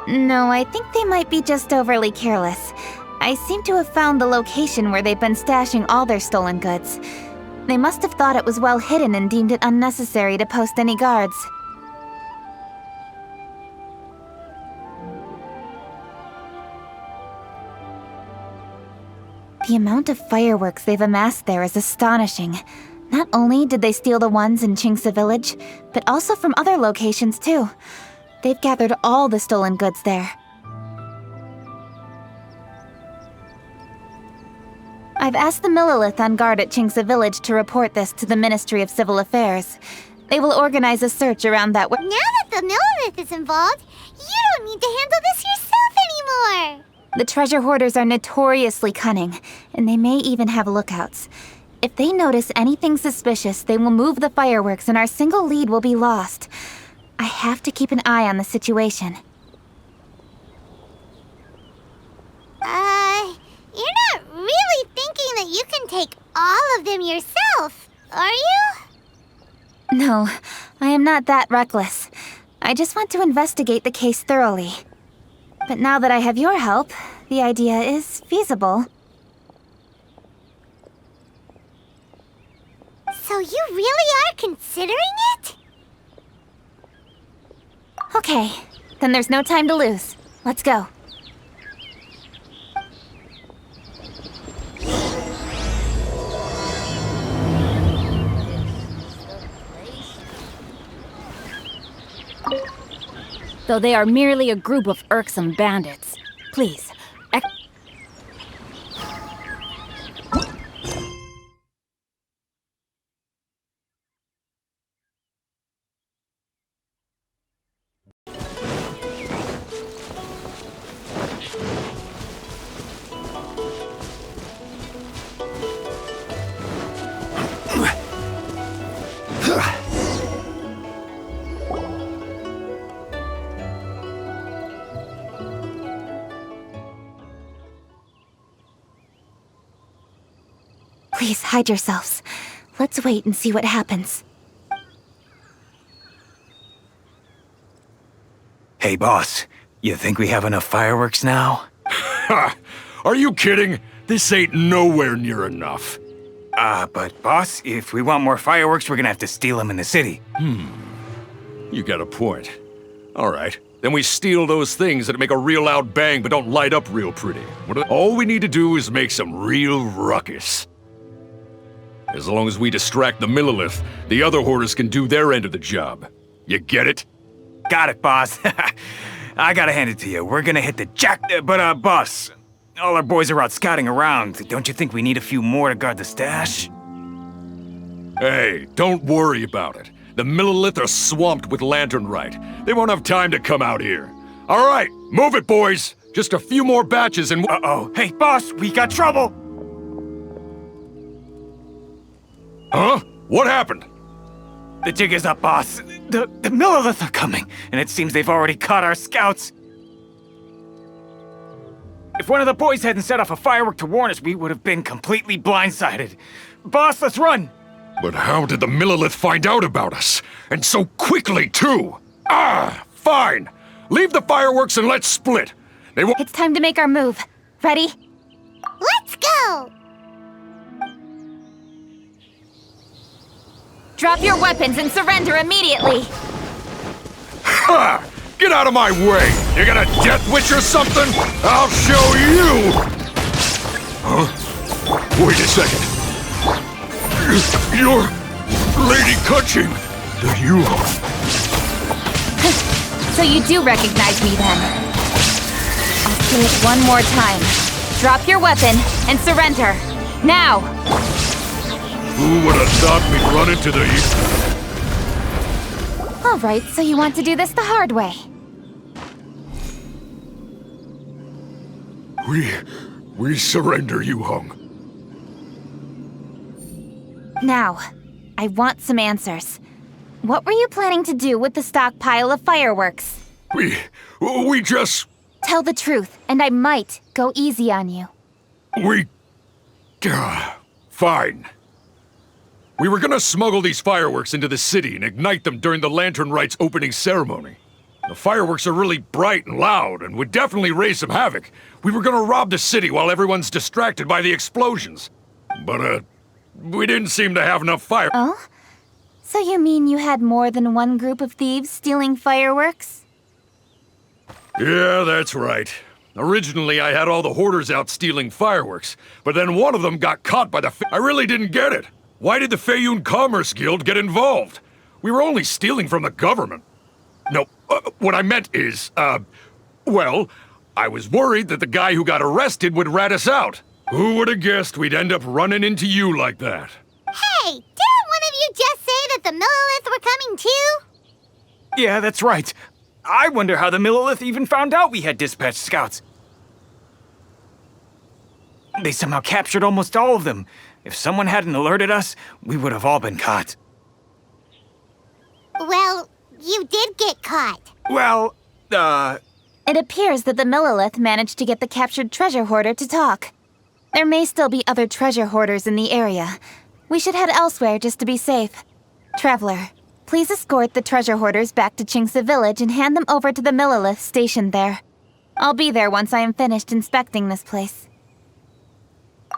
S3: No, I think they might be just overly careless. I seem to have found the location where they've been stashing all their stolen goods. They must have thought it was well hidden and deemed it unnecessary to post any guards. The amount of fireworks they've amassed there is astonishing. Not only did they steal the ones in Xingqiu village, but also from other locations too. They've gathered all the stolen goods there. I've asked the Millilith on guard at Xingqiu village to report this to the Ministry of Civil Affairs. They will organize a search around that
S2: Now that the Millilith is involved, you don't need to handle this yourself anymore!
S3: The treasure hoarders are notoriously cunning, and they may even have lookouts. If they notice anything suspicious, they will move the fireworks and our single lead will be lost. I have to keep an eye on the situation.
S2: take all of them yourself, are you?
S3: No, I am not that reckless. I just want to investigate the case thoroughly. But now that I have your help, the idea is feasible.
S2: So you really are considering it?
S3: Okay, then there's no time to lose. Let's go.
S18: Though they are merely a group of irksome bandits. Please,
S3: Please hide yourselves. Let's wait and see what happens.
S19: Hey, boss. You think we have enough fireworks now?
S20: Ha! Are you kidding? This ain't nowhere near enough.
S19: But boss, if we want more fireworks, we're gonna have to steal them in the city.
S20: You got a point. All right. Then we steal those things that make a real loud bang but don't light up real pretty. All we need to do is make some real ruckus. As long as we distract the Millilith, the other hoarders can do their end of the job. You get it?
S19: Got it, boss. I gotta hand it to you. We're gonna hit the But, boss, all our boys are out scouting around. Don't you think we need a few more to guard the stash?
S20: Hey, don't worry about it. The Millilith are swamped with lanternite. They won't have time to come out here. All right, move it, boys. Just a few more batches and...
S19: Uh-oh. Hey, boss, we got trouble!
S20: Huh? What happened?
S19: The jig is up, boss. The Millilith are coming, and it seems they've already caught our scouts. If one of the boys hadn't set off a firework to warn us, we would have been completely blindsided. Boss, let's run!
S20: But how did the Millilith find out about us? And so quickly, too! Fine! Leave the fireworks and let's split!
S3: It's time to make our move. Ready?
S2: Let's go!
S3: Drop your weapons and surrender immediately!
S20: Ha! Get out of my way! You gonna death witch or something? I'll show you! Huh? Wait a second. You're... Lady Keqing! You...
S3: So you do recognize me then? I'll say it one more time. Drop your weapon and surrender. Now!
S20: Who would have thought we'd run into the...
S3: All right, so you want to do this the hard way.
S20: We surrender, Yuhong.
S3: Now, I want some answers. What were you planning to do with the stockpile of fireworks?
S20: We just...
S3: Tell the truth, and I might go easy on you.
S20: Fine. We were gonna smuggle these fireworks into the city and ignite them during the Lantern Rite's opening ceremony. The fireworks are really bright and loud and would definitely raise some havoc. We were gonna rob the city while everyone's distracted by the explosions. But, we didn't seem to have enough fire.
S3: Oh? So you mean you had more than one group of thieves stealing fireworks?
S20: Yeah, that's right. Originally, I had all the hoarders out stealing fireworks, but then one of them got caught by the... I really didn't get it. Why did the Feiyun Commerce Guild get involved? We were only stealing from the government. No, what I meant is, well, I was worried that the guy who got arrested would rat us out. Who would have guessed we'd end up running into you like that?
S2: Hey, didn't one of you just say that the Millilith were coming too?
S19: Yeah, that's right. I wonder how the Millilith even found out we had dispatched scouts. They somehow captured almost all of them. If someone hadn't alerted us, we would have all been caught.
S2: Well, you did get caught.
S19: Well,
S3: It appears that the Millilith managed to get the captured treasure hoarder to talk. There may still be other treasure hoarders in the area. We should head elsewhere just to be safe. Traveler, please escort the treasure hoarders back to Qingci village and hand them over to the Millilith stationed there. I'll be there once I am finished inspecting this place.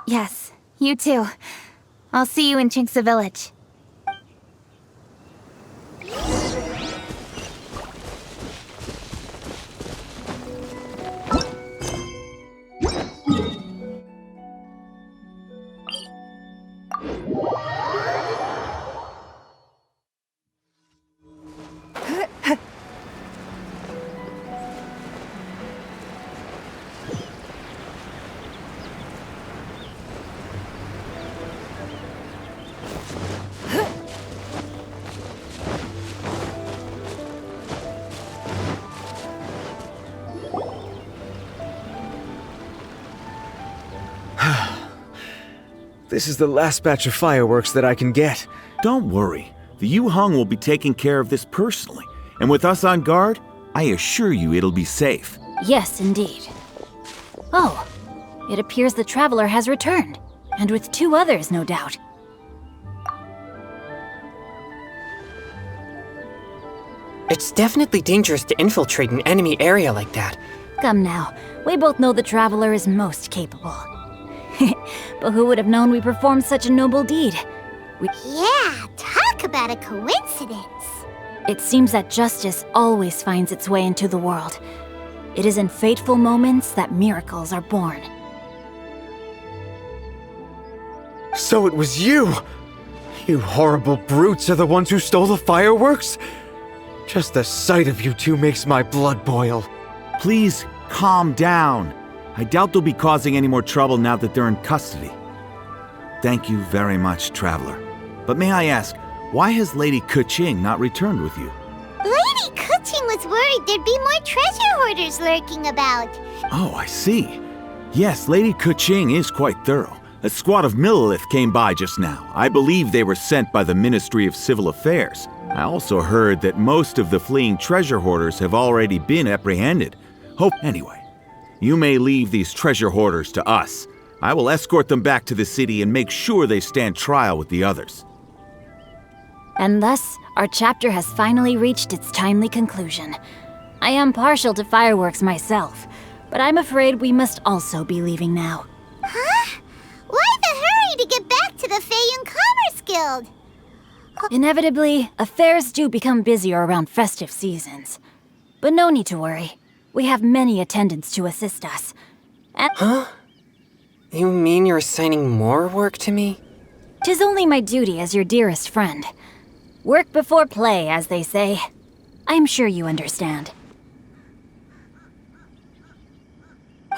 S3: Yes, you too. I'll see you in Qingci village.
S4: This is the last batch of fireworks that I can get.
S2: Don't worry. The Yu Hung will be taking care of this personally. And with us on guard, I assure you it'll be safe.
S18: Yes, indeed. Oh, it appears the traveler has returned. And with 2 others, no doubt.
S17: It's definitely dangerous to infiltrate an enemy area like that.
S18: Come now, we both know the traveler is most capable. But who would have known we performed such a noble deed?
S2: Yeah, talk about a coincidence.
S18: It seems that justice always finds its way into the world. It is in fateful moments that miracles are born.
S4: So it was you! You horrible brutes are the ones who stole the fireworks? Just the sight of you two makes my blood boil.
S2: Please, calm down. I doubt they'll be causing any more trouble now that they're in custody. Thank you very much, Traveler. But may I ask, why has Lady Keqing not returned with you? Lady Keqing was worried there'd be more treasure hoarders lurking about. Oh, I see. Yes, Lady Keqing is quite thorough. A squad of Millilith came by just now. I believe they were sent by the Ministry of Civil Affairs. I also heard that most of the fleeing treasure hoarders have already been apprehended. Anyway, you may leave these treasure hoarders to us. I will escort them back to the city and make sure they stand trial with the others.
S18: And thus, our chapter has finally reached its timely conclusion. I am partial to fireworks myself, but I'm afraid we must also be leaving now.
S2: Huh? Why the hurry to get back to the Feiyun Commerce Guild?
S18: Inevitably, affairs do become busier around festive seasons. But no need to worry. We have many attendants to assist us.
S17: Huh? You mean you're assigning more work to me?
S18: 'Tis only my duty as your dearest friend. Work before play, as they say. I'm sure you understand.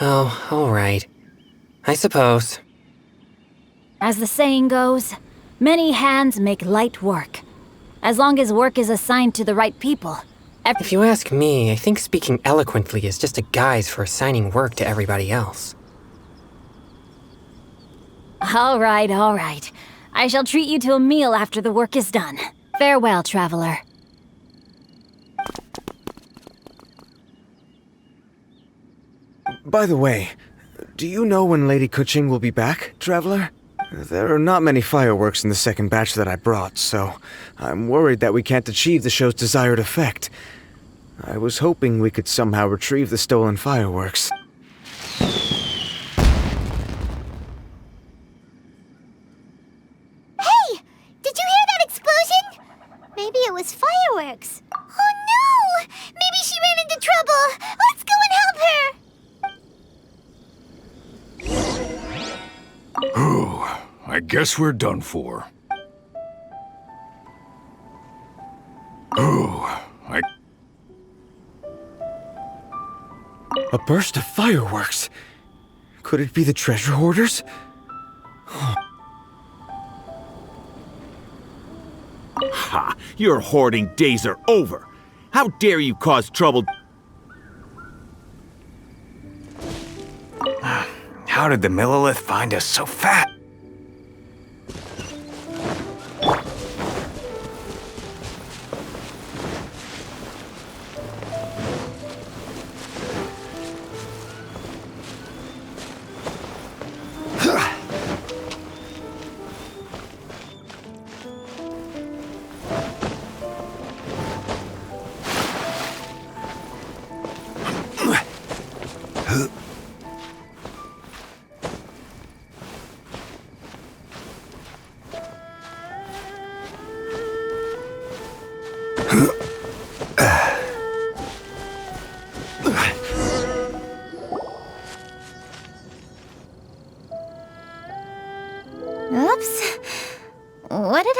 S17: Oh, all right. I suppose.
S18: As the saying goes, many hands make light work. As long as work is assigned to the right people.
S17: If you ask me, I think speaking eloquently is just a guise for assigning work to everybody else.
S18: All right, all right. I shall treat you to a meal after the work is done. Farewell, traveler.
S4: By the way, do you know when Lady Keqing will be back, Traveler? There are not many fireworks in the second batch that I brought, so I'm worried that we can't achieve the show's desired effect. I was hoping we could somehow retrieve the stolen fireworks.
S2: Hey! Did you hear that explosion? Maybe it was fireworks. Oh no! Maybe she ran into trouble! Let's go and help her!
S20: Whew, I guess we're done for.
S4: A burst of fireworks? Could it be the treasure hoarders?
S2: Ha! Your hoarding days are over! How dare you cause trouble?
S19: How did the Millilith find us so fast?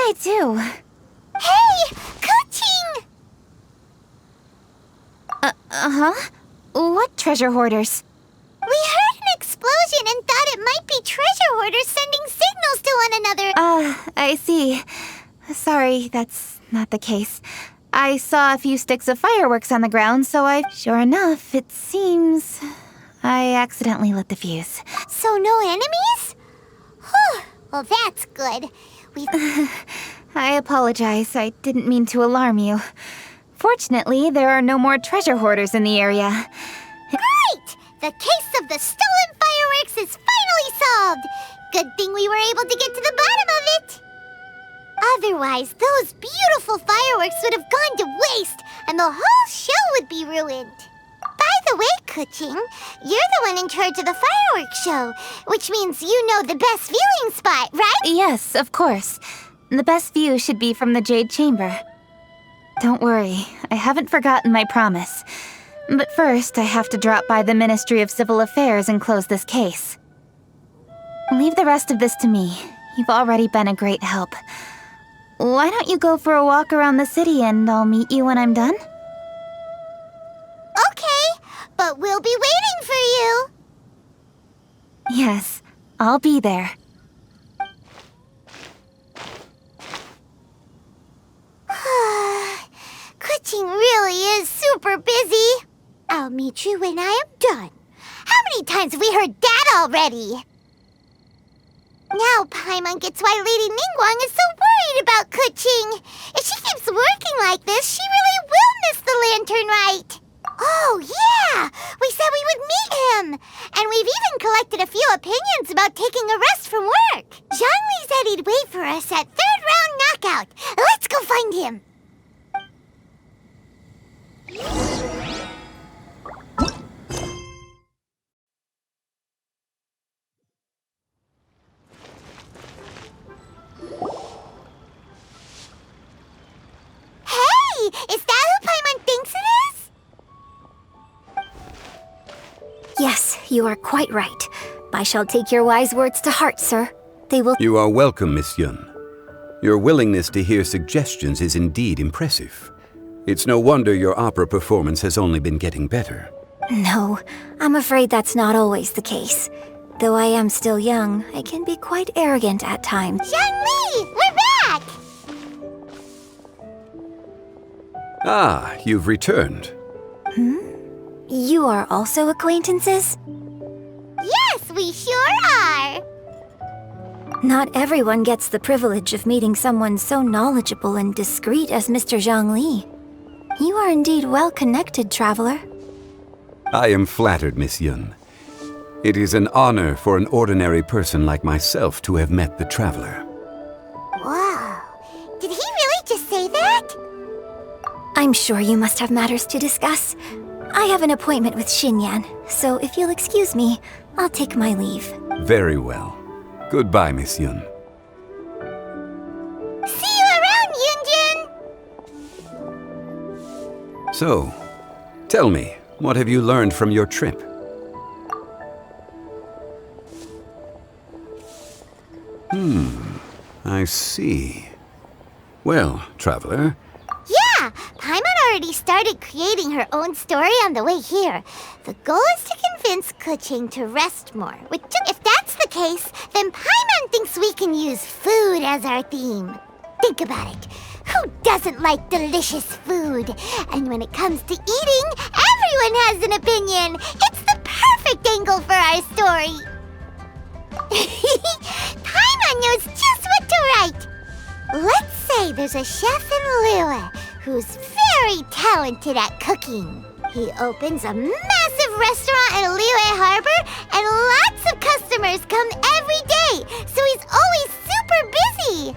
S3: I do.
S2: Hey! Keqing!
S3: Uh-huh? What treasure hoarders?
S2: We heard an explosion and thought it might be treasure hoarders sending signals to one another.
S3: I see. Sorry, that's not the case. I saw a few sticks of fireworks on the ground, so Sure enough, it seems I accidentally lit the fuse.
S2: So no enemies? Whew. Well, that's good.
S3: I apologize. I didn't mean to alarm you. Fortunately, there are no more treasure hoarders in the area.
S2: Great! The case of the stolen fireworks is finally solved! Good thing we were able to get to the bottom of it! Otherwise, those beautiful fireworks would have gone to waste, and the whole show would be ruined. By the way, Keqing, you're the one in charge of the fireworks show, which means you know the best viewing spot, right?
S3: Yes, of course. The best view should be from the Jade Chamber. Don't worry, I haven't forgotten my promise. But first, I have to drop by the Ministry of Civil Affairs and close this case. Leave the rest of this to me. You've already been a great help. Why don't you go for a walk around the city and I'll meet you when I'm done?
S2: Okay, but we'll be waiting for you.
S3: Yes, I'll be there.
S2: Keqing really is super busy. I'll meet you when I am done. How many times have we heard that already? Now Paimon gets why Lady Ningguang is so worried about Keqing. If she keeps working like this, she really will miss the Lantern Rite. Oh, yeah! We said we would meet him! And we've even collected a few opinions about taking a rest from work. Zhongli said he'd wait for us at 3rd round knockout. Let's go find him! Hey! Is that who Paimon thinks it is?
S5: Yes, you are quite right. I shall take your wise words to heart, sir. They will—
S6: You are welcome, Miss Yun. Your willingness to hear suggestions is indeed impressive. It's no wonder your opera performance has only been getting better.
S5: No, I'm afraid that's not always the case. Though I am still young, I can be quite arrogant at times.
S2: Zhongli! We're back!
S6: Ah, you've returned.
S5: You are also acquaintances?
S2: Yes, we sure are!
S5: Not everyone gets the privilege of meeting someone so knowledgeable and discreet as Mr. Zhongli. You are indeed well-connected, traveler.
S6: I am flattered, Miss Yun. It is an honor for an ordinary person like myself to have met the traveler.
S2: Wow. Did he really just say that?
S5: I'm sure you must have matters to discuss. I have an appointment with Xinyan, so if you'll excuse me, I'll take my leave.
S6: Very well. Goodbye, Miss Yun.
S2: See you around, Yunjin!
S6: So, tell me, what have you learned from your trip? I see. Well, traveler.
S2: Yeah, Paimon already started creating her own story on the way here. The goal is to convince Keqing to rest more. If that's the case, then Paimon thinks we can use food as our theme. Think about it. Who doesn't like delicious food? And when it comes to eating, everyone has an opinion. It's the perfect angle for our story. Paimon knows just what to write. Let's say there's a chef in Liyue who's very talented at cooking. He opens a massive restaurant in Liyue Harbor and lots of customers come every day, so he's always super busy.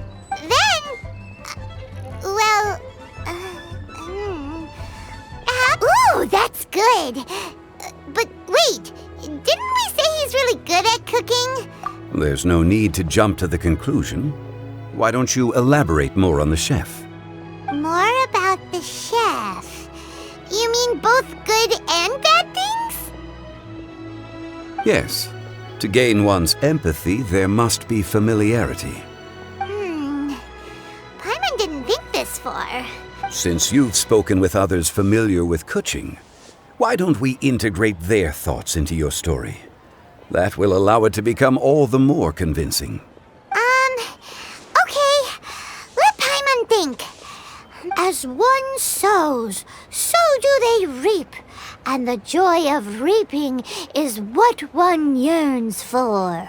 S2: Then, ooh, that's good. But wait, didn't we say he's really good at cooking?
S6: There's no need to jump to the conclusion. Why don't you elaborate more on the chef?
S2: More about the chef? You mean both good and bad things?
S6: Yes. To gain one's empathy, there must be familiarity.
S2: this for?
S6: Since you've spoken with others familiar with Keqing, why don't we integrate their thoughts into your story? That will allow it to become all the more convincing.
S2: Okay. Let Paimon think. As one sows, so do they reap. And the joy of reaping is what one yearns for.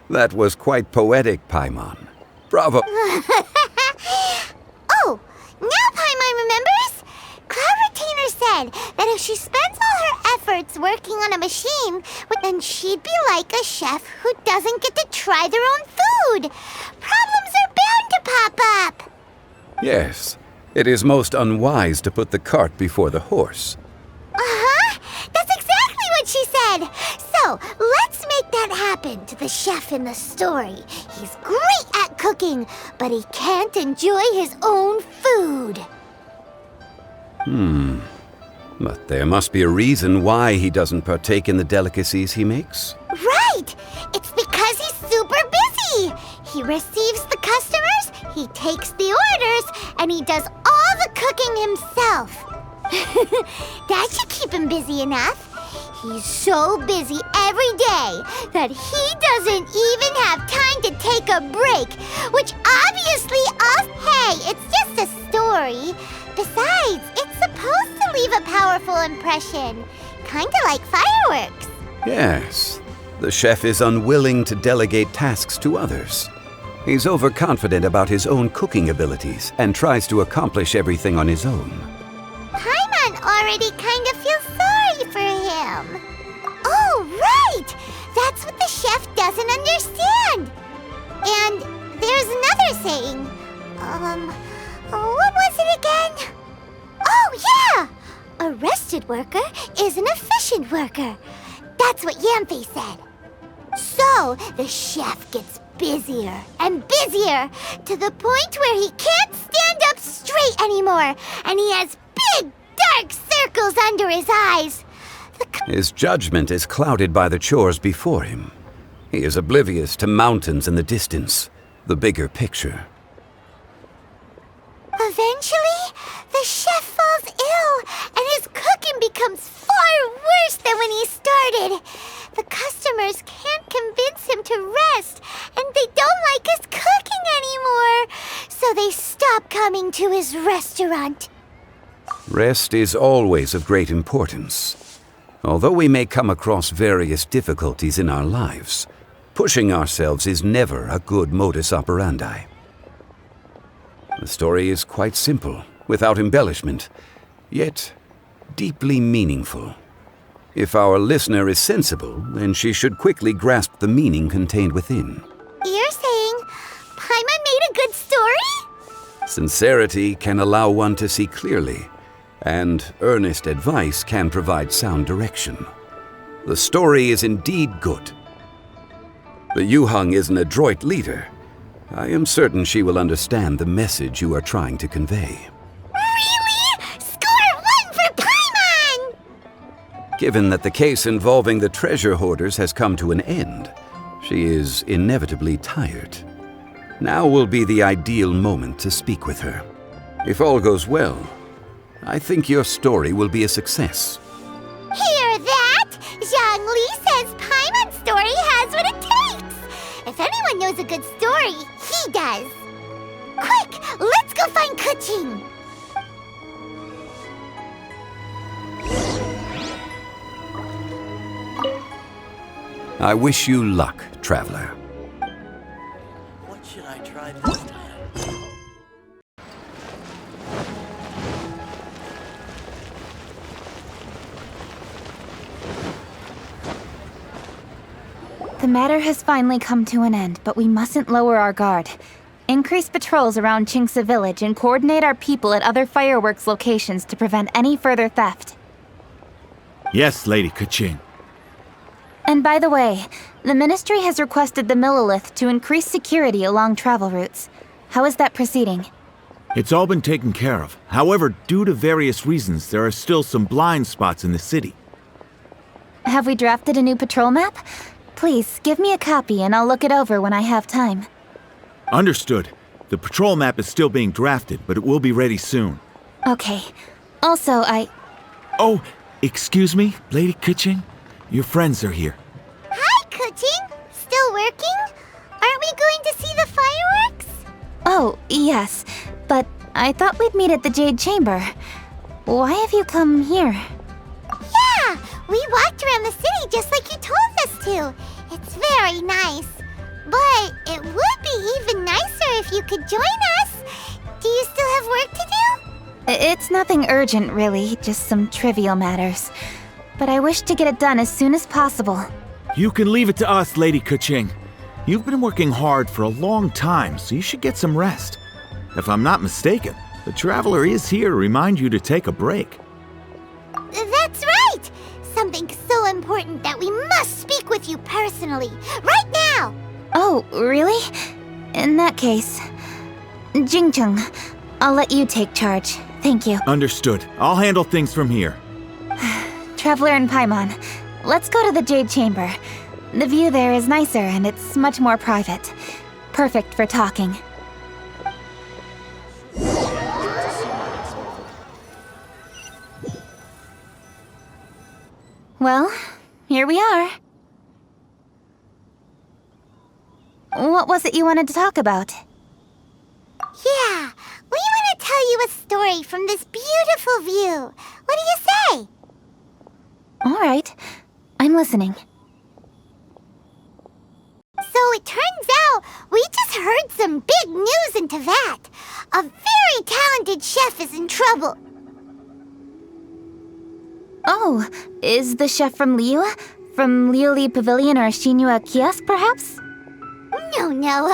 S6: That was quite poetic, Paimon. Bravo.
S2: Oh, now Paimon remembers? Cloud Retainer said that if she spends all her efforts working on a machine, then she'd be like a chef who doesn't get to try their own food. Problems are bound to pop up.
S6: Yes, it is most unwise to put the cart before the horse.
S2: Uh-huh. That's exactly what she said. So, let's make that happen to the chef in the story. He's great at cooking, but he can't enjoy his own food.
S6: But there must be a reason why he doesn't partake in the delicacies he makes.
S2: Right! It's because he's super busy. He receives the customers, he takes the orders, and he does all the cooking himself. That should keep him busy enough. He's so busy every day that he doesn't even have time to take a break, which obviously Hey, it's just a story. Besides, it's supposed to leave a powerful impression. Kinda like fireworks.
S6: Yes, the chef is unwilling to delegate tasks to others. He's overconfident about his own cooking abilities and tries to accomplish everything on his own.
S2: Paimon already kind of feels sorry for him. Oh, right! That's what the chef doesn't understand. And there's another saying. What was it again? Oh, yeah! A rested worker is an efficient worker. That's what Yanfei said. So, the chef gets busier and busier to the point where he can't stand up straight anymore, and he has big, dark circles under his eyes.
S6: His judgment is clouded by the chores before him. He is oblivious to mountains in the distance, the bigger picture.
S2: Eventually, the chef falls ill, and his cooking becomes far worse than when he started. The customers can't convince him to rest, and they don't like his cooking anymore, so they stop coming to his restaurant.
S6: Rest is always of great importance. Although we may come across various difficulties in our lives, pushing ourselves is never a good modus operandi. The story is quite simple, without embellishment, yet deeply meaningful. If our listener is sensible, then she should quickly grasp the meaning contained within.
S2: You're saying Paimon made a good story?
S6: Sincerity can allow one to see clearly, and earnest advice can provide sound direction. The story is indeed good. The Yuheng is an adroit leader. I am certain she will understand the message you are trying to convey.
S2: Really? Score 1 for Paimon!
S6: Given that the case involving the treasure hoarders has come to an end, she is inevitably tired. Now will be the ideal moment to speak with her. If all goes well, I think your story will be a success.
S2: Hear that? Zhongli says Paimon's story has what it takes. If anyone knows a good story, he does. Quick, let's go find Keqing.
S6: I wish you luck, traveler.
S21: What should I try this time?
S3: The matter has finally come to an end, but we mustn't lower our guard. Increase patrols around Qingci village and coordinate our people at other fireworks locations to prevent any further theft.
S22: Yes, Lady Keqing.
S3: And by the way, the Ministry has requested the Millilith to increase security along travel routes. How is that proceeding?
S22: It's all been taken care of. However, due to various reasons, there are still some blind spots in the city.
S3: Have we drafted a new patrol map? Please, give me a copy and I'll look it over when I have time.
S22: Understood. The patrol map is still being drafted, but it will be ready soon.
S3: Okay. Also,
S22: Oh, excuse me, Lady Keqing? Your friends are here.
S2: Hi, Keqing. Still working? Aren't we going to see the fireworks?
S3: Oh, yes. But I thought we'd meet at the Jade Chamber. Why have you come here?
S2: Yeah, we walked around the city just like you told us to. It's very nice. But it would be even nicer if you could join us. Do you still have work to do?
S3: It's nothing urgent, really, just some trivial matters. But I wish to get it done as soon as possible.
S22: You can leave it to us, Lady Keqing. You've been working hard for a long time, so you should get some rest. If I'm not mistaken, the Traveler is here to remind you to take a break.
S2: That's right! Something so important that we must speak with you personally, right now!
S3: Oh, really? In that case, Xingqiu, I'll let you take charge. Thank you.
S22: Understood. I'll handle things from here.
S3: Traveler and Paimon, let's go to the Jade Chamber. The view there is nicer and it's much more private. Perfect for talking. Well, here we are. What was it you wanted to talk about?
S2: Yeah, we want to tell you a story from this beautiful view. What do you say?
S3: All right, I'm listening.
S2: So it turns out we just heard some big news in Teyvat. A very talented chef is in trouble.
S3: Oh, is the chef from Liyue? From Liuli Pavilion or Xinhua Kiosk, perhaps?
S2: No,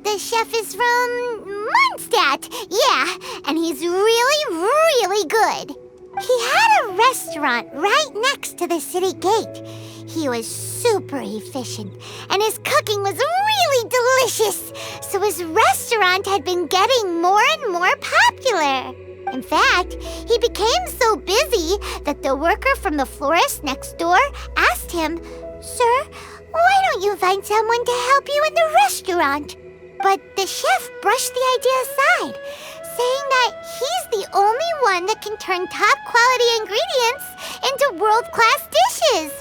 S2: the chef is from Mondstadt. Yeah, and he's really good. He had a restaurant right next to the city gate. He was super efficient, and his cooking was really delicious, so his restaurant had been getting more and more popular. In fact, he became so busy that the worker from the florist next door asked him, "Sir, why don't you find someone to help you in the restaurant?" But the chef brushed the idea aside, saying that he's the only one that can turn top-quality ingredients into world-class dishes.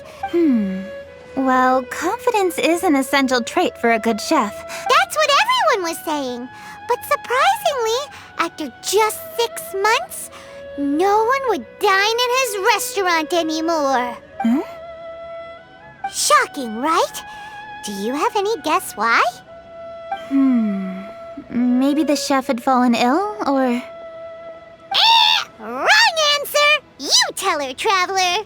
S3: Well, confidence is an essential trait for a good chef.
S2: That's what everyone was saying. But surprisingly, after just 6 months, no one would dine in his restaurant anymore. Shocking, right? Do you have any guess why?
S3: Maybe the chef had fallen ill, or...
S2: Wrong answer! You tell her, Traveler!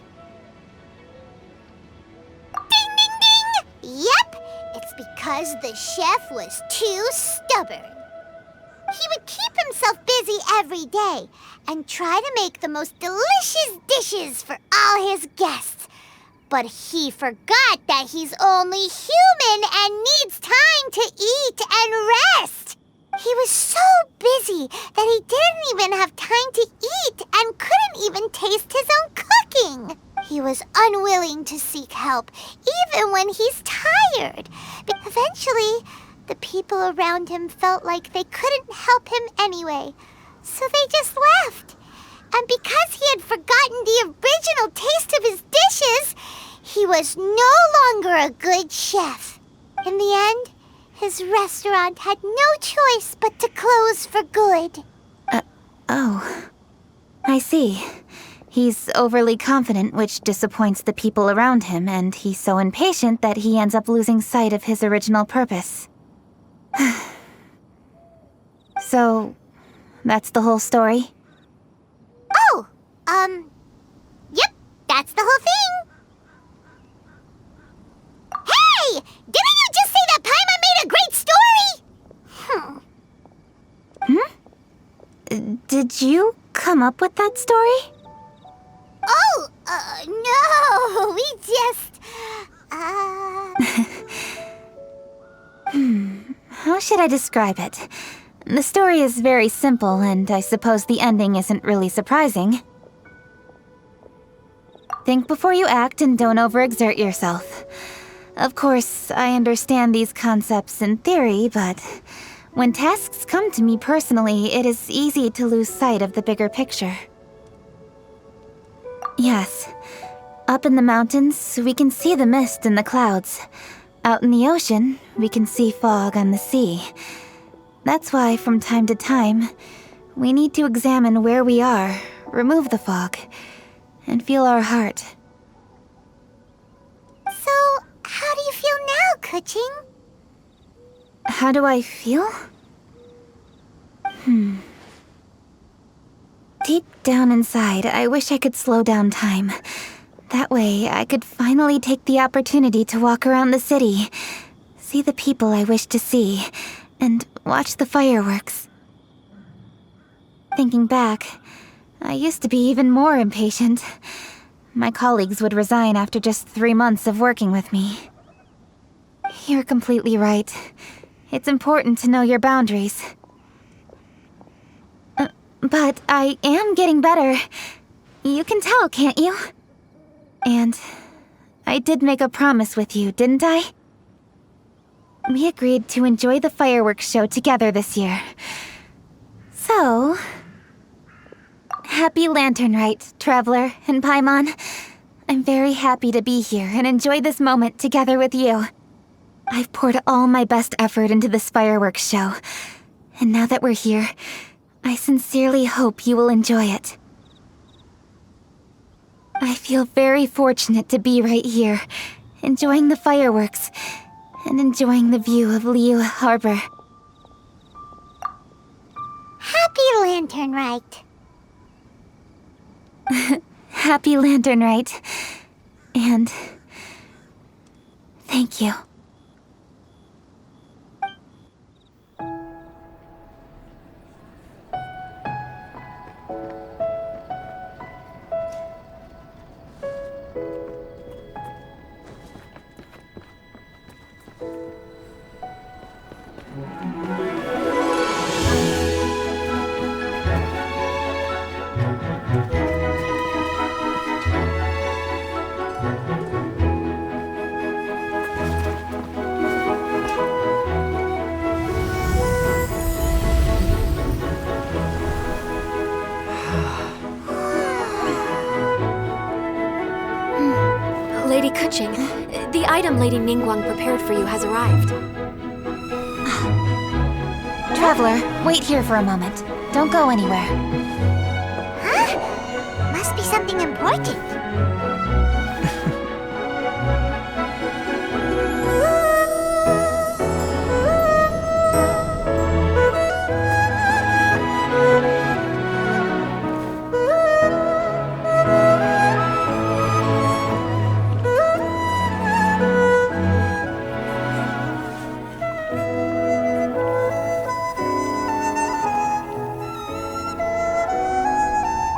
S2: Ding, ding, ding! Yep, it's because the chef was too stubborn. He would keep himself busy every day and try to make the most delicious dishes for all his guests. But he forgot that he's only human and needs time to eat and rest. He was so busy that he didn't even have time to eat and couldn't even taste his own cooking. He was unwilling to seek help, even when he's tired. Eventually, the people around him felt like they couldn't help him anyway, so they just left. And because he had forgotten the original taste of his dishes, he was no longer a good chef. In the end, his restaurant had no choice but to close for good.
S3: Oh. I see. He's overly confident, which disappoints the people around him, and he's so impatient that he ends up losing sight of his original purpose. So, that's the whole story?
S2: Oh, yep, that's the whole thing. Hey! Didn't you just say that Paimon made a great story?
S3: Did you come up with that story?
S2: Oh, no, we just,
S3: How should I describe it? The story is very simple, and I suppose the ending isn't really surprising. Think before you act and don't overexert yourself. Of course, I understand these concepts in theory, but When tasks come to me personally, it is easy to lose sight of the bigger picture. Yes. Up in the mountains, we can see the mist in the clouds. Out in the ocean, we can see fog on the sea. That's why, from time to time, we need to examine where we are, remove the fog, and feel our heart.
S2: So, how do you feel now, Keqing?
S3: How do I feel? Deep down inside, I wish I could slow down time. That way, I could finally take the opportunity to walk around the city, see the people I wish to see, and watch the fireworks. Thinking back, I used to be even more impatient. My colleagues would resign after just 3 months of working with me. You're completely right. It's important to know your boundaries. But I am getting better. You can tell, can't you? And I did make a promise with you, didn't I? We agreed to enjoy the fireworks show together this year. So... Happy Lantern Rite, Traveler and Paimon. I'm very happy to be here and enjoy this moment together with you. I've poured all my best effort into this fireworks show. And now that we're here, I sincerely hope you will enjoy it. I feel very fortunate to be right here, enjoying the fireworks, and enjoying the view of Liyue Harbor.
S2: Happy Lantern Rite.
S3: Happy Lantern Rite. And... thank you.
S9: Lady Keqing, the item Lady Ningguang prepared for you has arrived.
S3: Traveler, wait here for a moment. Don't go anywhere.
S2: Huh? Must be something important.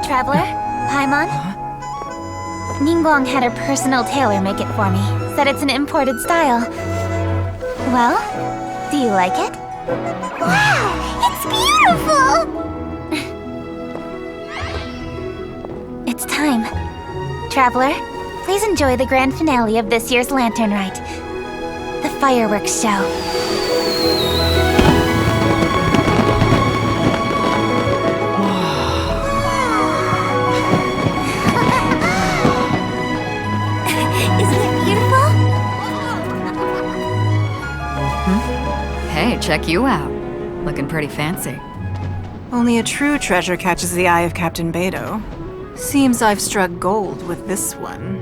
S3: Traveler? Paimon? Ningguang had her personal tailor make it for me. Said it's an imported style. Well, do you like it?
S2: Wow! It's beautiful!
S3: It's time. Traveler, please enjoy the grand finale of this year's Lantern Rite. The fireworks show.
S1: Hey, check you out. Looking pretty fancy.
S7: Only a true treasure catches the eye of Captain Beido. Seems I've struck gold with this one.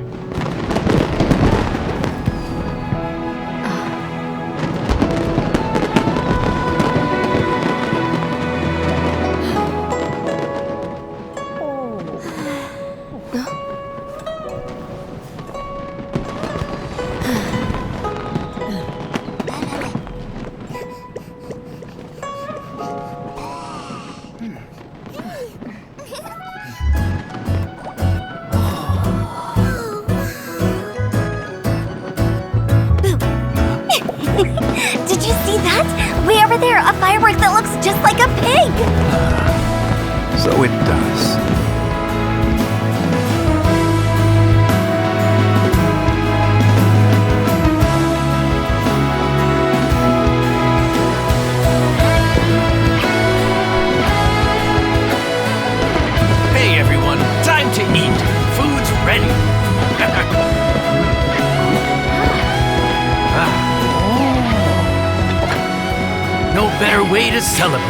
S5: Did you see that? Way over there, a firework that looks just like a pig!
S6: So it does.
S14: better way to celebrate.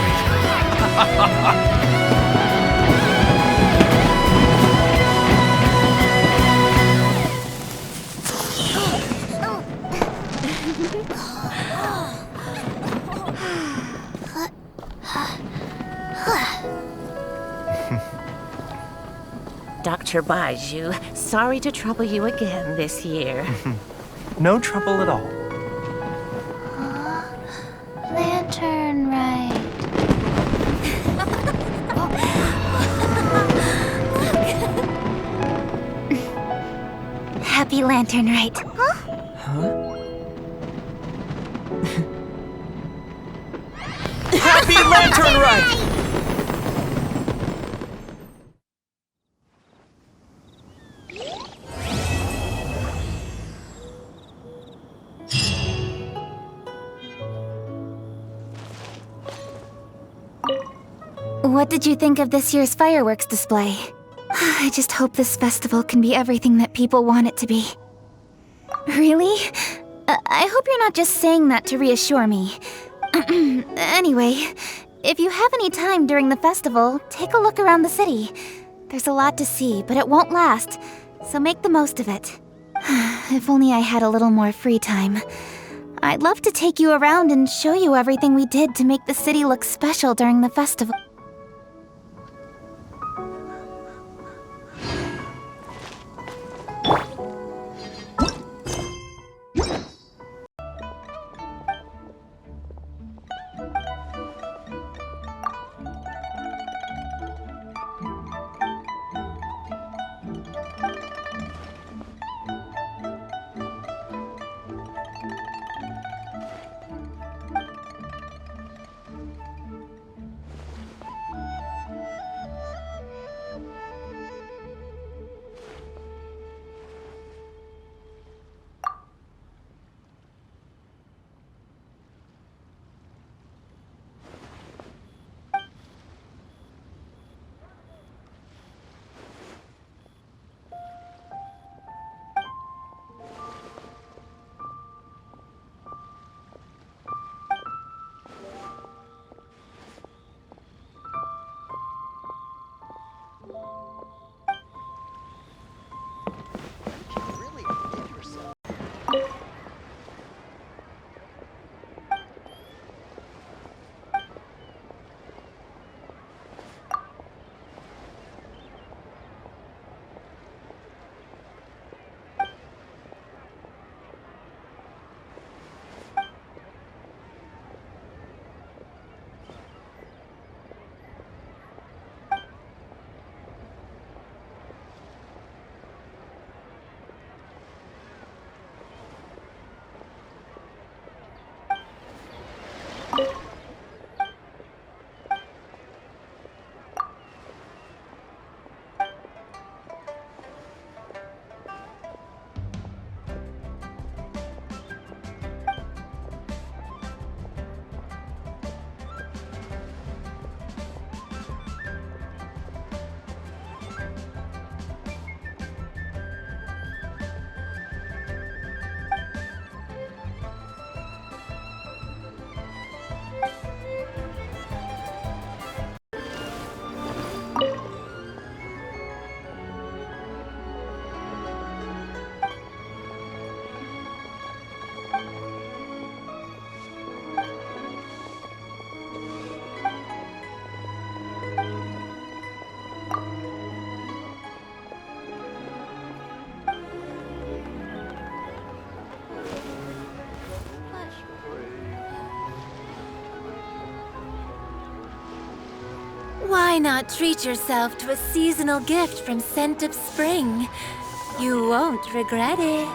S8: Dr. Baizhu, sorry to trouble you again this year.
S13: No trouble at all.
S3: Lantern Rite. Happy Lantern Rite.
S14: Happy Lantern Rite!
S3: What did you think of this year's fireworks display? I just hope this festival can be everything that people want it to be. Really? I hope you're not just saying that to reassure me. Anyway, if you have any time during the festival, take a look around the city. There's a lot to see, but it won't last, so make the most of it. If only I had a little more free time. I'd love to take you around and show you everything we did to make the city look special during the festival.
S11: Why not treat yourself to a seasonal gift from Scent of Spring? You won't regret it.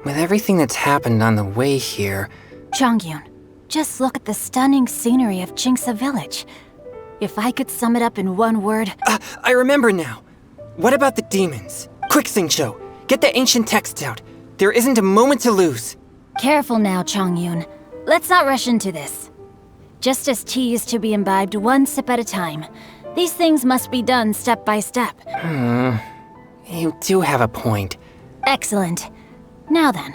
S17: With everything that's happened on the way here...
S18: Chongyun, just look at the stunning scenery of Qingce Village. If I could sum it up in one word...
S17: I remember now. What about the demons? Quick, Xingqiu, get the ancient texts out. There isn't a moment to lose.
S18: Careful now, Chongyun. Let's not rush into this. Just as tea is to be imbibed one sip at a time, these things must be done step by step.
S17: You do have a point.
S18: Excellent. Now then,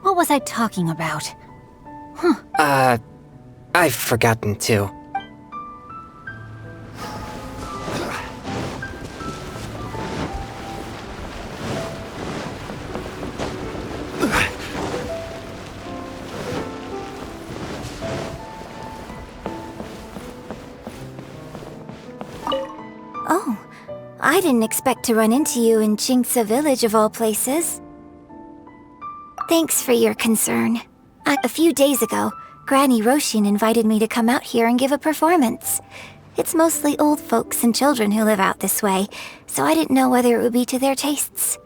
S18: what was I talking about?
S17: I've forgotten too.
S5: Oh, I didn't expect to run into you in Qingce Village of all places. Thanks for your concern. A few days ago, Granny Roshin invited me to come out here and give a performance. It's mostly old folks and children who live out this way, so I didn't know whether it would be to their tastes.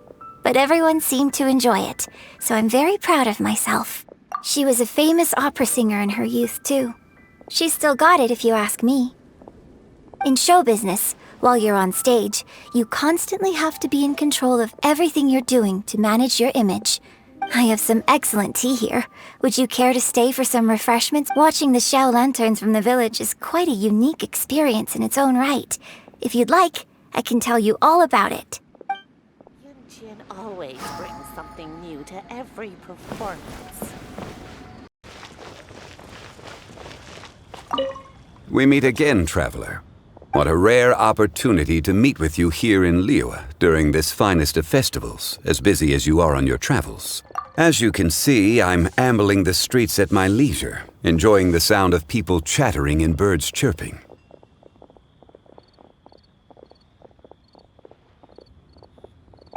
S5: But everyone seemed to enjoy it, so I'm very proud of myself. She was a famous opera singer in her youth, too. She's still got it if you ask me. In show business, while you're on stage, you constantly have to be in control of everything you're doing to manage your image. I have some excellent tea here. Would you care to stay for some refreshments? Watching the Xiao lanterns from the village is quite a unique experience in its own right. If you'd like, I can tell you all about it.
S8: Yunjin always brings something new to every performance.
S6: We meet again, traveler. What a rare opportunity to meet with you here in Liyue during this finest of festivals, as busy as you are on your travels. As you can see, I'm ambling the streets at my leisure, enjoying the sound of people chattering and birds chirping.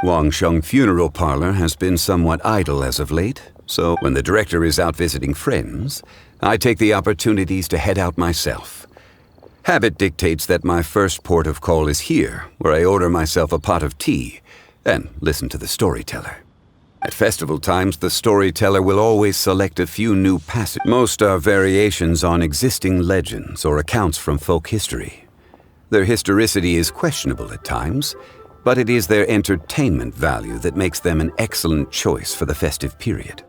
S6: Wangsheng Funeral Parlor has been somewhat idle as of late, so when the director is out visiting friends, I take the opportunities to head out myself. Habit dictates that my first port of call is here, where I order myself a pot of tea and listen to the storyteller. At festival times, the storyteller will always select a few new passages. Most are variations on existing legends or accounts from folk history. Their historicity is questionable at times, but it is their entertainment value that makes them an excellent choice for the festive period.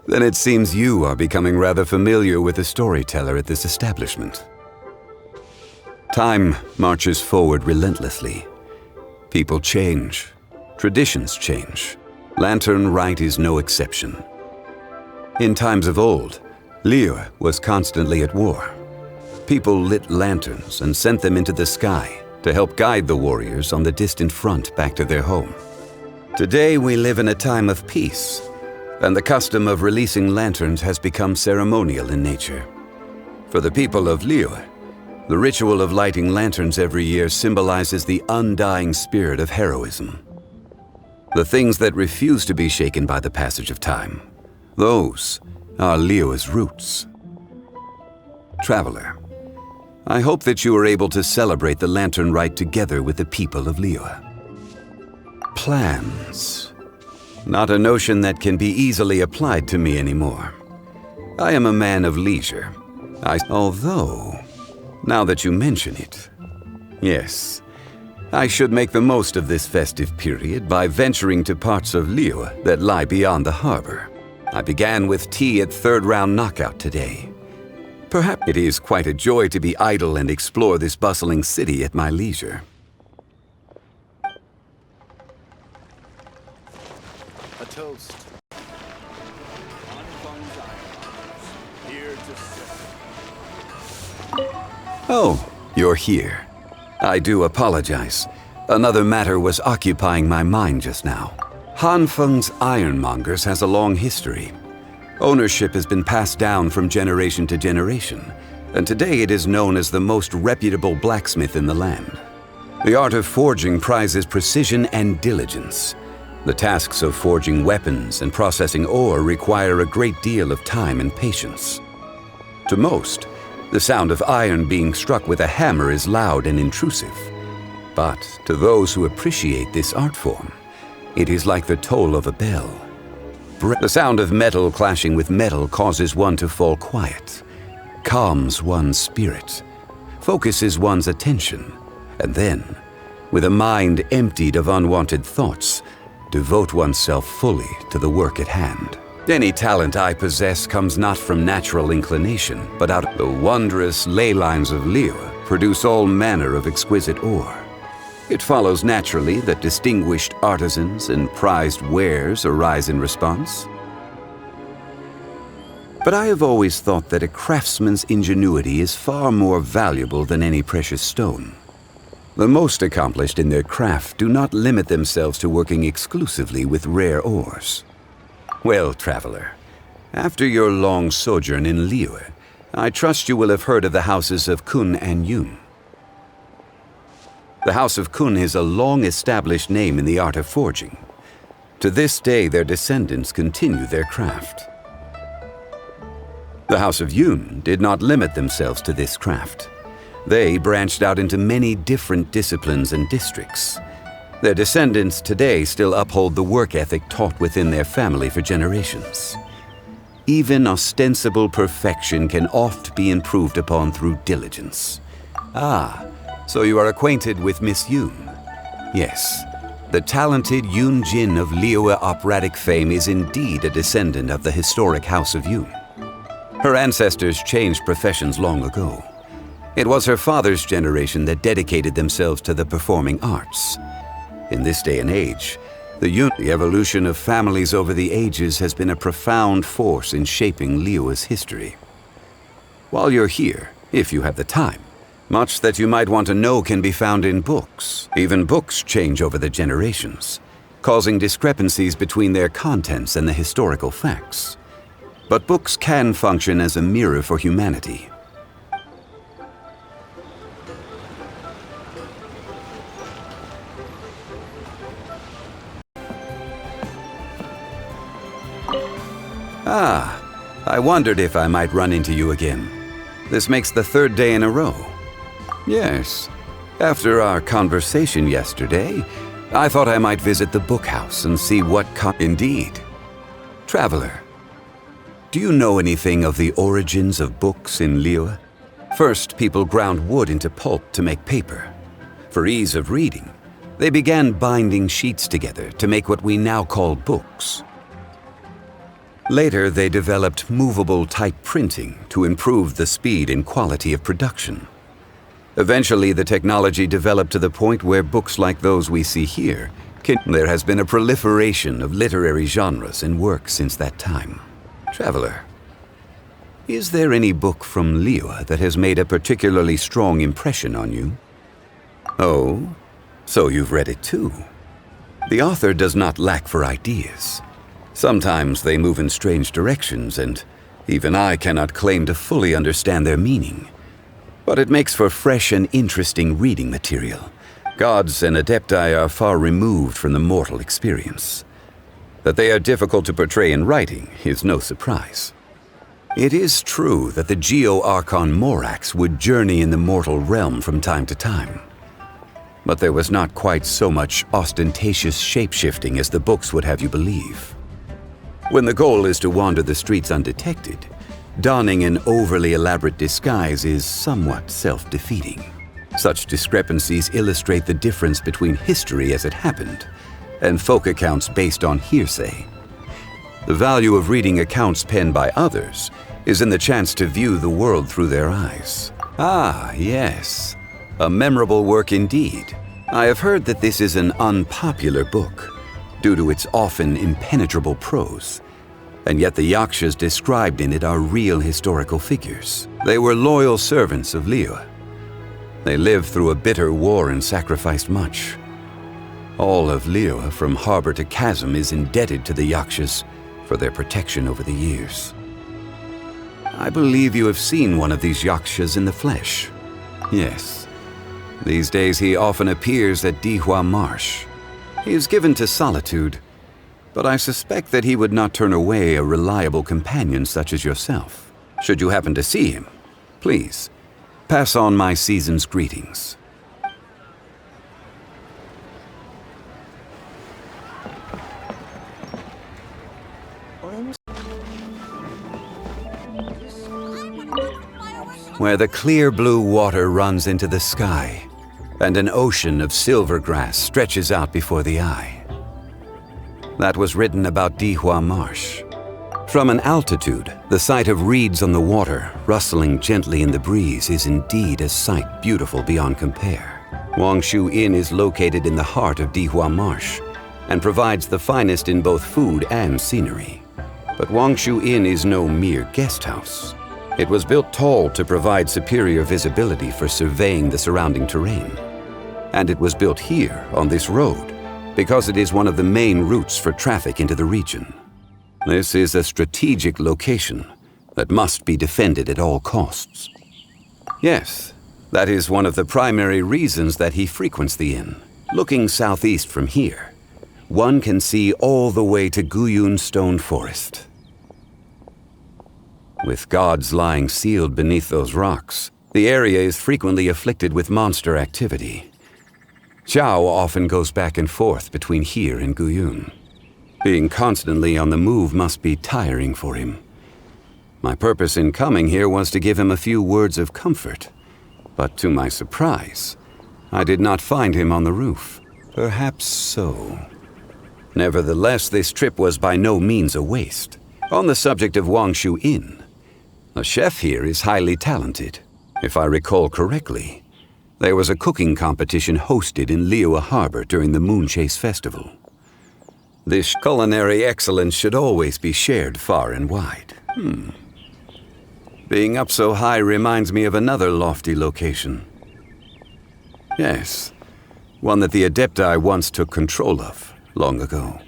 S6: Then it seems you are becoming rather familiar with the storyteller at this establishment. Time marches forward relentlessly. People change. Traditions change. Lantern Rite is no exception. In times of old, Liyue was constantly at war. People lit lanterns and sent them into the sky to help guide the warriors on the distant front back to their home. Today we live in a time of peace, and the custom of releasing lanterns has become ceremonial in nature. For the people of Liyue, the ritual of lighting lanterns every year symbolizes the undying spirit of heroism. The things that refuse to be shaken by the passage of time, those are Liyue's roots. Traveler, I hope that you are able to celebrate the Lantern Rite together with the people of Liyue. Plans. Not a notion that can be easily applied to me anymore. I am a man of leisure. Although, now that you mention it, yes, I should make the most of this festive period by venturing to parts of Liyue that lie beyond the harbor. I began with tea at third round knockout today. Perhaps it is quite a joy to be idle and explore this bustling city at my leisure.
S16: A toast. Here to stay.
S6: Oh, you're here. I do apologize. Another matter was occupying my mind just now. Hanfeng's Ironmongers has a long history. Ownership has been passed down from generation to generation, and today it is known as the most reputable blacksmith in the land. The art of forging prizes precision and diligence. The tasks of forging weapons and processing ore require a great deal of time and patience. To most, the sound of iron being struck with a hammer is loud and intrusive. But to those who appreciate this art form, It is like the toll of a bell. The sound of metal clashing with metal causes one to fall quiet, calms one's spirit, focuses one's attention, and then, with a mind emptied of unwanted thoughts, devote oneself fully to the work at hand. Any talent I possess comes not from natural inclination, but out of the wondrous ley lines of Liyue produce all manner of exquisite ore. It follows naturally that distinguished artisans and prized wares arise in response. But I have always thought that a craftsman's ingenuity is far more valuable than any precious stone. The most accomplished in their craft do not limit themselves to working exclusively with rare ores. Well, traveler, after your long sojourn in Liyue, I trust you will have heard of the houses of Kun and Yun. The House of Kun is a long-established name in the art of forging. To this day, their descendants continue their craft. The House of Yun did not limit themselves to this craft. They branched out into many different disciplines and districts. Their descendants today still uphold the work ethic taught within their family for generations. Even ostensible perfection can oft be improved upon through diligence. Ah, so you are acquainted with Miss Yun? Yes, the talented Yunjin of Liyue operatic fame is indeed a descendant of the historic House of Yun. Her ancestors changed professions long ago. It was her father's generation that dedicated themselves to the performing arts. In this day and age, the evolution of families over the ages has been a profound force in shaping Liyue's history. While you're here, if you have the time, much that you might want to know can be found in books. Even books change over the generations, causing discrepancies between their contents and the historical facts. But books can function as a mirror for humanity. Ah, I wondered if I might run into you again. This makes the third day in a row. Yes, after our conversation yesterday, I thought I might visit the book house and see what Indeed. Traveler, do you know anything of the origins of books in Liyue? First, people ground wood into pulp to make paper. For ease of reading, they began binding sheets together to make what we now call books. Later, they developed movable type printing to improve the speed and quality of production. Eventually, the technology developed to the point where books like those we see here there has been a proliferation of literary genres and works since that time. Traveler, is there any book from Liyue that has made a particularly strong impression on you? Oh, so you've read it too. The author does not lack for ideas. Sometimes they move in strange directions, and even I cannot claim to fully understand their meaning. But it makes for fresh and interesting reading material. Gods and adepti are far removed from the mortal experience. That they are difficult to portray in writing is no surprise. It is true that the Geo-Archon Morax would journey in the mortal realm from time to time. But there was not quite so much ostentatious shape-shifting as the books would have you believe. When the goal is to wander the streets undetected, donning an overly elaborate disguise is somewhat self-defeating. Such discrepancies illustrate the difference between history as it happened and folk accounts based on hearsay. The value of reading accounts penned by others is in the chance to view the world through their eyes. Ah, yes. A memorable work indeed. I have heard that this is an unpopular book due to its often impenetrable prose. And yet the Yakshas described in it are real historical figures. They were loyal servants of Liyue. They lived through a bitter war and sacrificed much. All of Liyue, from harbor to chasm, is indebted to the Yakshas for their protection over the years. I believe you have seen one of these Yakshas in the flesh. Yes. These days he often appears at Dihua Marsh. He is given to solitude, but I suspect that he would not turn away a reliable companion such as yourself. Should you happen to see him, please, pass on my season's greetings. Where the clear blue water runs into the sky, and an ocean of silver grass stretches out before the eye. That was written about Dihua Marsh. From an altitude, the sight of reeds on the water rustling gently in the breeze is indeed a sight beautiful beyond compare. Wangshu Inn is located in the heart of Dihua Marsh and provides the finest in both food and scenery. But Wangshu Inn is no mere guest house. It was built tall to provide superior visibility for surveying the surrounding terrain. And it was built here, on this road, because it is one of the main routes for traffic into the region. This is a strategic location that must be defended at all costs. Yes, that is one of the primary reasons that he frequents the inn. Looking southeast from here, one can see all the way to Guyun Stone Forest. With gods lying sealed beneath those rocks, the area is frequently afflicted with monster activity. Xiao often goes back and forth between here and Guyun. Being constantly on the move must be tiring for him. My purpose in coming here was to give him a few words of comfort, but to my surprise, I did not find him on the roof. Perhaps so. Nevertheless, this trip was by no means a waste. On the subject of Wangshu Inn, the chef here is highly talented. If I recall correctly, there was a cooking competition hosted in Liyue Harbor during the Moon Chase Festival. This culinary excellence should always be shared far and wide. Being up so high reminds me of another lofty location. Yes, one that the Adepti once took control of, long ago.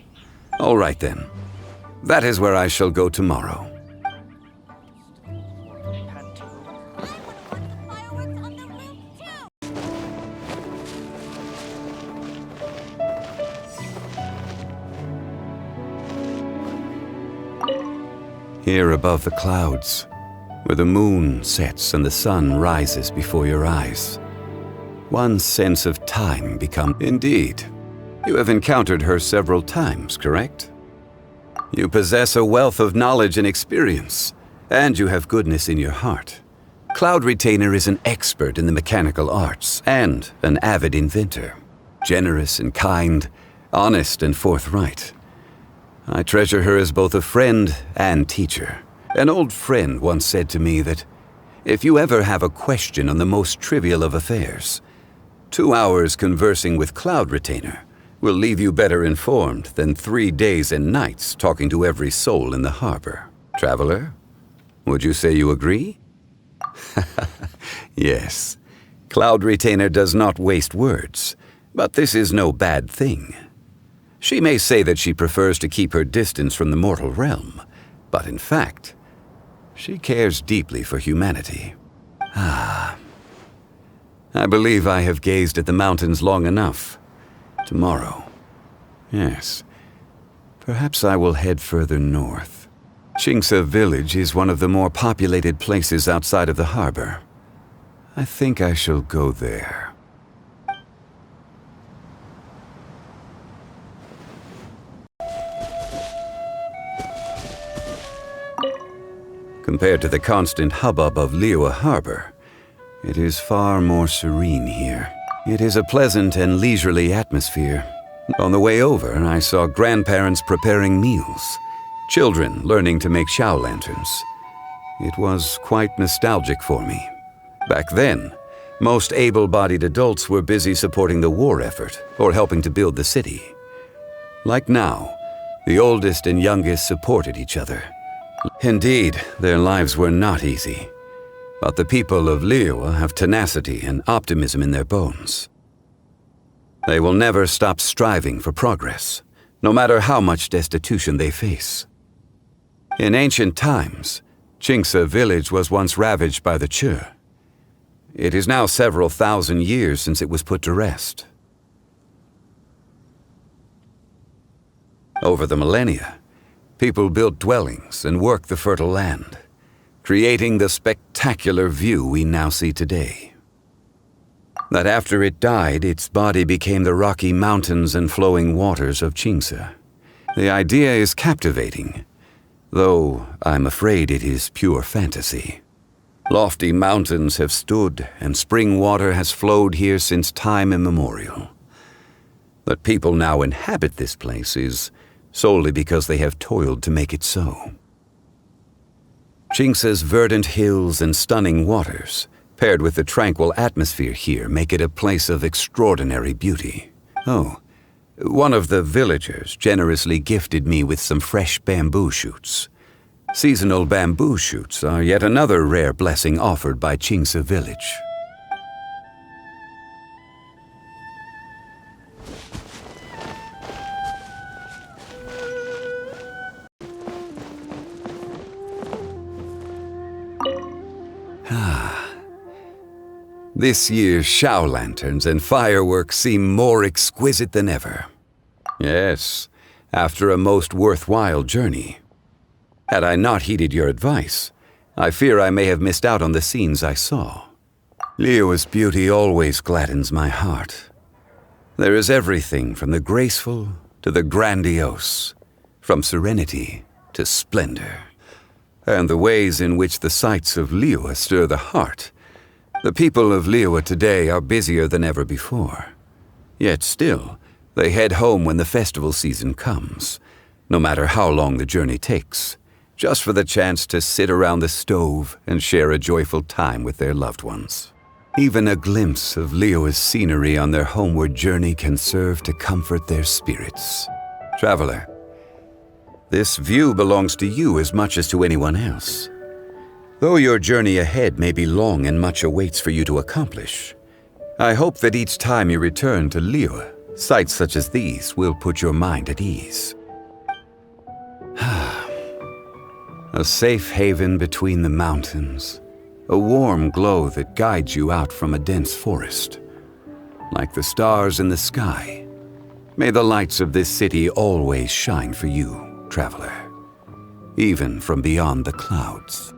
S6: All right then. That is where I shall go tomorrow. Here above the clouds, where the moon sets and the sun rises before your eyes, one's sense of time becomes... Indeed. You have encountered her several times, correct? You possess a wealth of knowledge and experience, and you have goodness in your heart. Cloud Retainer is an expert in the mechanical arts and an avid inventor. Generous and kind, honest and forthright. I treasure her as both a friend and teacher. An old friend once said to me that if you ever have a question on the most trivial of affairs, 2 hours conversing with Cloud Retainer will leave you better informed than 3 days and nights talking to every soul in the harbor. Traveler, would you say you agree? Yes, Cloud Retainer does not waste words, but this is no bad thing. She may say that she prefers to keep her distance from the mortal realm, but in fact, she cares deeply for humanity. I believe I have gazed at the mountains long enough. Tomorrow, yes, perhaps I will head further north. Qingce village is one of the more populated places outside of the harbor. I think I shall go there. Compared to the constant hubbub of Liyue Harbor, it is far more serene here. It is a pleasant and leisurely atmosphere. On the way over, I saw grandparents preparing meals, children learning to make Xiao lanterns. It was quite nostalgic for me. Back then, most able-bodied adults were busy supporting the war effort or helping to build the city. Like now, the oldest and youngest supported each other. Indeed, their lives were not easy. But the people of Liyue have tenacity and optimism in their bones. They will never stop striving for progress, no matter how much destitution they face. In ancient times, Qingce village was once ravaged by the Che. It is now several thousand years since it was put to rest. Over the millennia, people built dwellings and worked the fertile land, creating the spectacular view we now see today. that after it died, its body became the rocky mountains and flowing waters of Qingce. The idea is captivating, though I'm afraid it is pure fantasy. Lofty mountains have stood, and spring water has flowed here since time immemorial. That people now inhabit this place is solely because they have toiled to make it so. Qingce's verdant hills and stunning waters, paired with the tranquil atmosphere here, make it a place of extraordinary beauty. Oh, one of the villagers generously gifted me with some fresh bamboo shoots. Seasonal bamboo shoots are yet another rare blessing offered by Qingce village. This year's Xiao lanterns and fireworks seem more exquisite than ever. Yes, after a most worthwhile journey. Had I not heeded your advice, I fear I may have missed out on the scenes I saw. Liyue's beauty always gladdens my heart. There is everything from the graceful to the grandiose, from serenity to splendor. And the ways in which the sights of Liyue stir the heart. The people of Liyue today are busier than ever before. Yet still, they head home when the festival season comes, no matter how long the journey takes, just for the chance to sit around the stove and share a joyful time with their loved ones. Even a glimpse of Liyue's scenery on their homeward journey can serve to comfort their spirits. Traveler, this view belongs to you as much as to anyone else. Though your journey ahead may be long and much awaits for you to accomplish, I hope that each time you return to Liyue, sights such as these will put your mind at ease. A safe haven between the mountains, a warm glow that guides you out from a dense forest. Like the stars in the sky, may the lights of this city always shine for you, traveler, even from beyond the clouds.